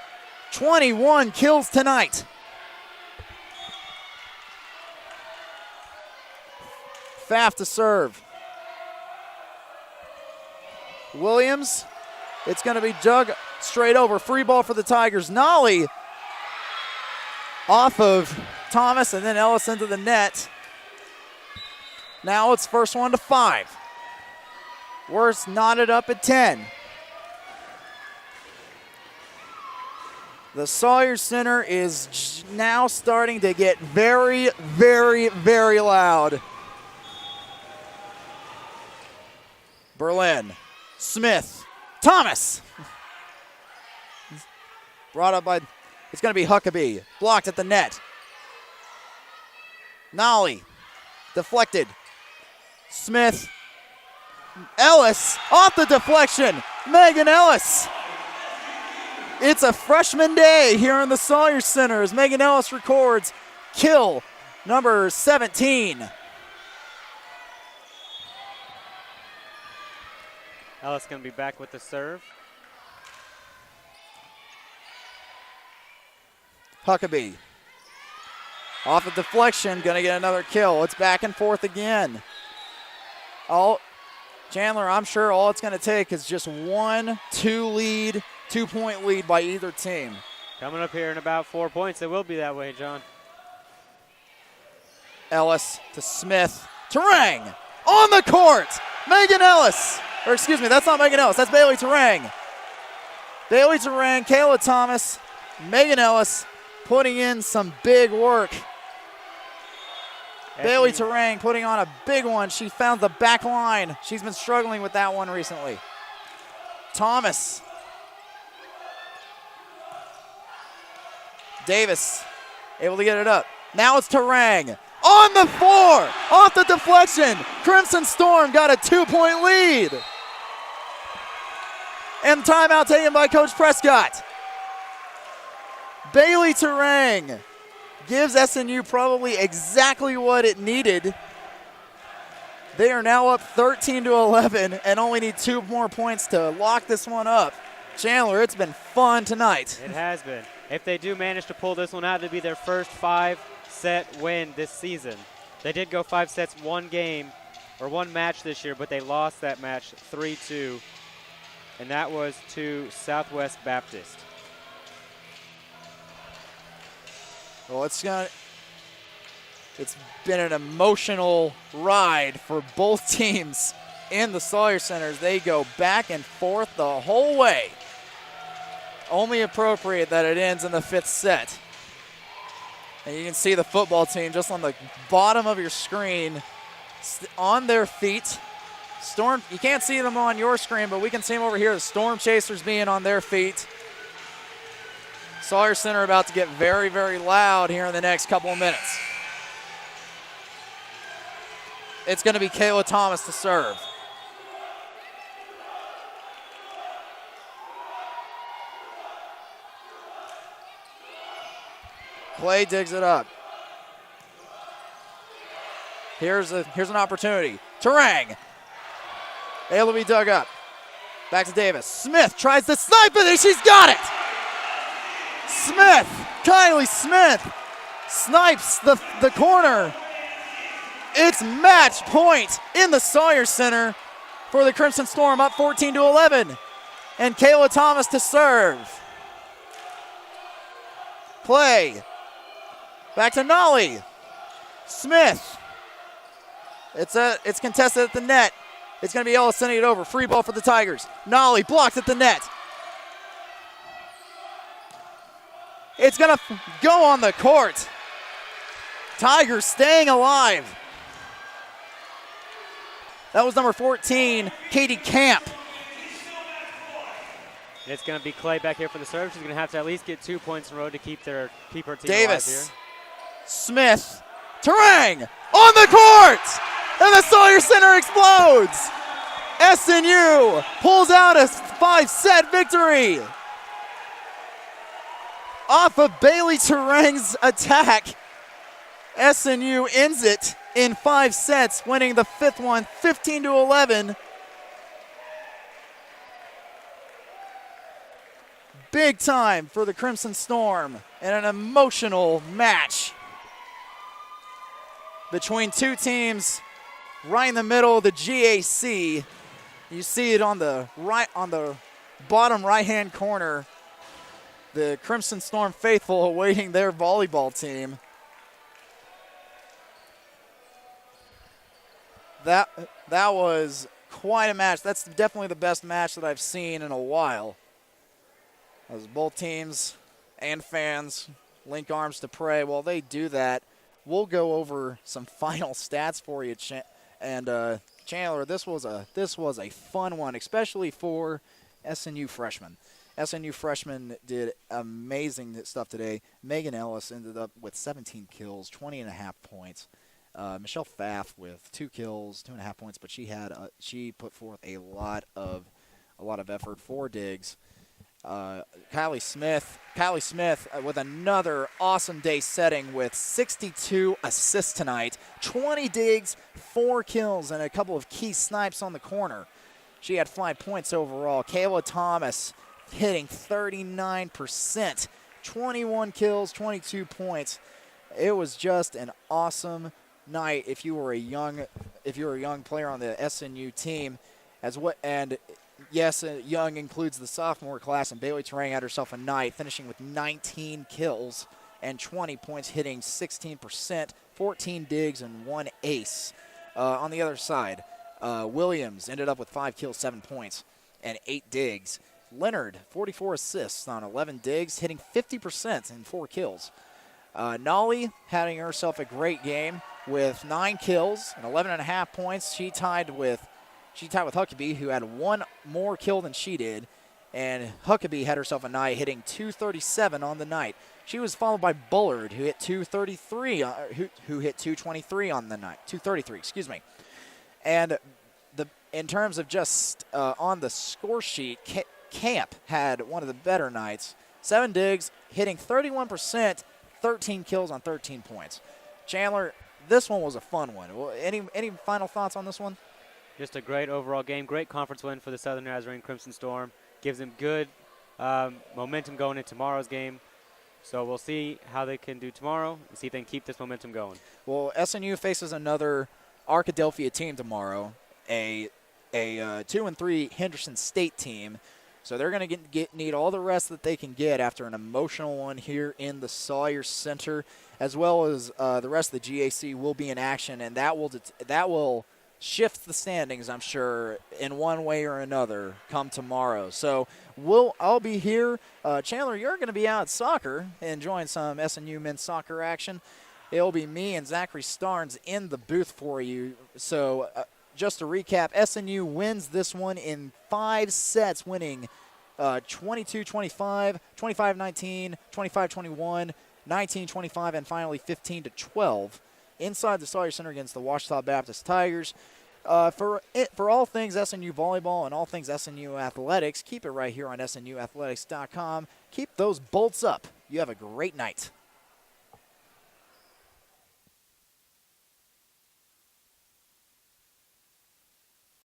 A: 21 kills tonight. Pfaff to serve. Williams. It's going to be dug straight over. Free ball for the Tigers. Nolly off of Thomas and then Ellis into the net. Now it's first one to 5. Worst knotted up at 10. The Sawyer Center is now starting to get very, very, very loud. Berlin, Smith, Thomas. Brought up by, it's going to be Huckabee. Blocked at the net. Nolly, deflected. Smith, Ellis, off the deflection. Megan Ellis. It's a freshman day here in the Sawyer Center as Megan Ellis records kill number 17.
B: Ellis going to be back with the serve.
A: Huckabee. Off a deflection, going to get another kill. It's back and forth again. Chandler, I'm sure all it's going to take is just 2-point lead by either team.
B: Coming up here in about 4 points. It will be that way, John.
A: Ellis to Smith. Terang on the court. Megan Ellis. Or excuse me, that's not Megan Ellis. That's Bailey Terang. Bailey Terang, Kayla Thomas, Megan Ellis putting in some big work. Bailey Terang putting on a big one. She found the back line. She's been struggling with that one recently. Thomas. Davis able to get it up. Now it's Terang. On the floor, off the deflection. Crimson Storm got a 2-point lead. And timeout taken by Coach Prescott. Bailey Terang gives SNU probably exactly what it needed. They are now up 13-11 and only need 2 more points to lock this one up. Chandler, it's been fun tonight.
B: It has been. If they do manage to pull this one out, it'll be their first 5-set win this season. They did go 5 sets one match this year, but they lost that match 3-2, and that was to Southwest Baptist.
A: Well, it's been an emotional ride for both teams in the Sawyer Center. They go back and forth the whole way. Only appropriate that it ends in the 5th set. And you can see the football team just on the bottom of your screen on their feet. Storm, you can't see them on your screen, but we can see them over here. The Storm Chasers being on their feet. Sawyer Center about to get very, very loud here in the next couple of minutes. It's going to be Kayla Thomas to serve. Clay digs it up. Here's an opportunity. Terang. Able to be dug up. Back to Davis. Smith tries to snipe it, and she's got it. Smith, Kylie Smith, snipes the corner. It's match point in the Sawyer Center for the Crimson Storm, up 14-11. And Kayla Thomas to serve. Play. Back to Nolly. Smith. It's contested at the net. It's going to be Ellis sending it over. Free ball for the Tigers. Nolly blocked at the net. It's going to go on the court. Tigers staying alive. That was number 14, Katie Camp.
B: It's going to be Clay back here for the serve. She's going to have to at least get 2 points in a row to keep her team
A: Davis,
B: alive here.
A: Smith, Terang on the court, and the Sawyer Center explodes. SNU pulls out a 5-set victory. Off of Bailey Terang's attack, SNU ends it in 5 sets, winning the 5th one 15-11. Big time for the Crimson Storm and an emotional match between two teams right in the middle of the GAC. You see it on the bottom right-hand corner. The Crimson Storm faithful awaiting their volleyball team. That was quite a match. That's definitely the best match that I've seen in a while. As both teams and fans link arms to pray. While they do that, we'll go over some final stats for you, Chandler. This was a fun one, especially for SNU freshmen. SNU freshmen did amazing stuff today. Megan Ellis ended up with 17 kills, 20.5 points. Michelle Pfaff with 2 kills, 2.5 points, but she put forth a lot of effort, 4 digs. Kylie Smith with another awesome day setting with 62 assists tonight, 20 digs, 4 kills, and a couple of key snipes on the corner. She had 5 points overall. Kayla Thomas hitting 39%, 21 kills, 22 points. It was just an awesome night if you were a young player on the SNU team. Yes, young includes the sophomore class, and Bailey Terang had herself a night, finishing with 19 kills and 20 points, hitting 16%, 14 digs, and 1 ace. On the other side, Williams ended up with 5 kills, 7 points, and 8 digs. Leonard, 44 assists on 11 digs, hitting 50% and 4 kills. Nolly having herself a great game with 9 kills and 11.5 points. She tied with She tied with Huckabee, who had one more kill than she did. And Huckabee had herself a night, hitting 237 on the night. She was followed by Bullard, who hit 233, who hit 223 on the night. 233, excuse me. And in terms of just on the score sheet, Camp had one of the better nights. 7 digs, hitting 31%, 13 kills on 13 points. Chandler, this one was a fun one. Any final thoughts on this one?
B: Just a great overall game. Great conference win for the Southern Nazarene Crimson Storm. Gives them good momentum going into tomorrow's game. So we'll see how they can do tomorrow and see if they can keep this momentum going. Well,
A: SNU faces another Arkadelphia team tomorrow, a 2-3 Henderson State team. So they're going to need all the rest that they can get after an emotional one here in the Sawyer Center, as well as the rest of the GAC will be in action, and that will shift the standings, I'm sure, in one way or another come tomorrow. So I'll be here. Chandler, you're going to be out at soccer enjoying some SNU men's soccer action. It'll be me and Zachary Starnes in the booth for you. So just to recap, SNU wins this one in 5 sets, winning 22-25, 25-19, 25-21, 19-25, and finally 15-12. Inside the Sawyer Center against the Ouachita Baptist Tigers. For all things SNU volleyball and all things SNU athletics, keep it right here on SNUathletics.com. Keep those bolts up. You have a great night.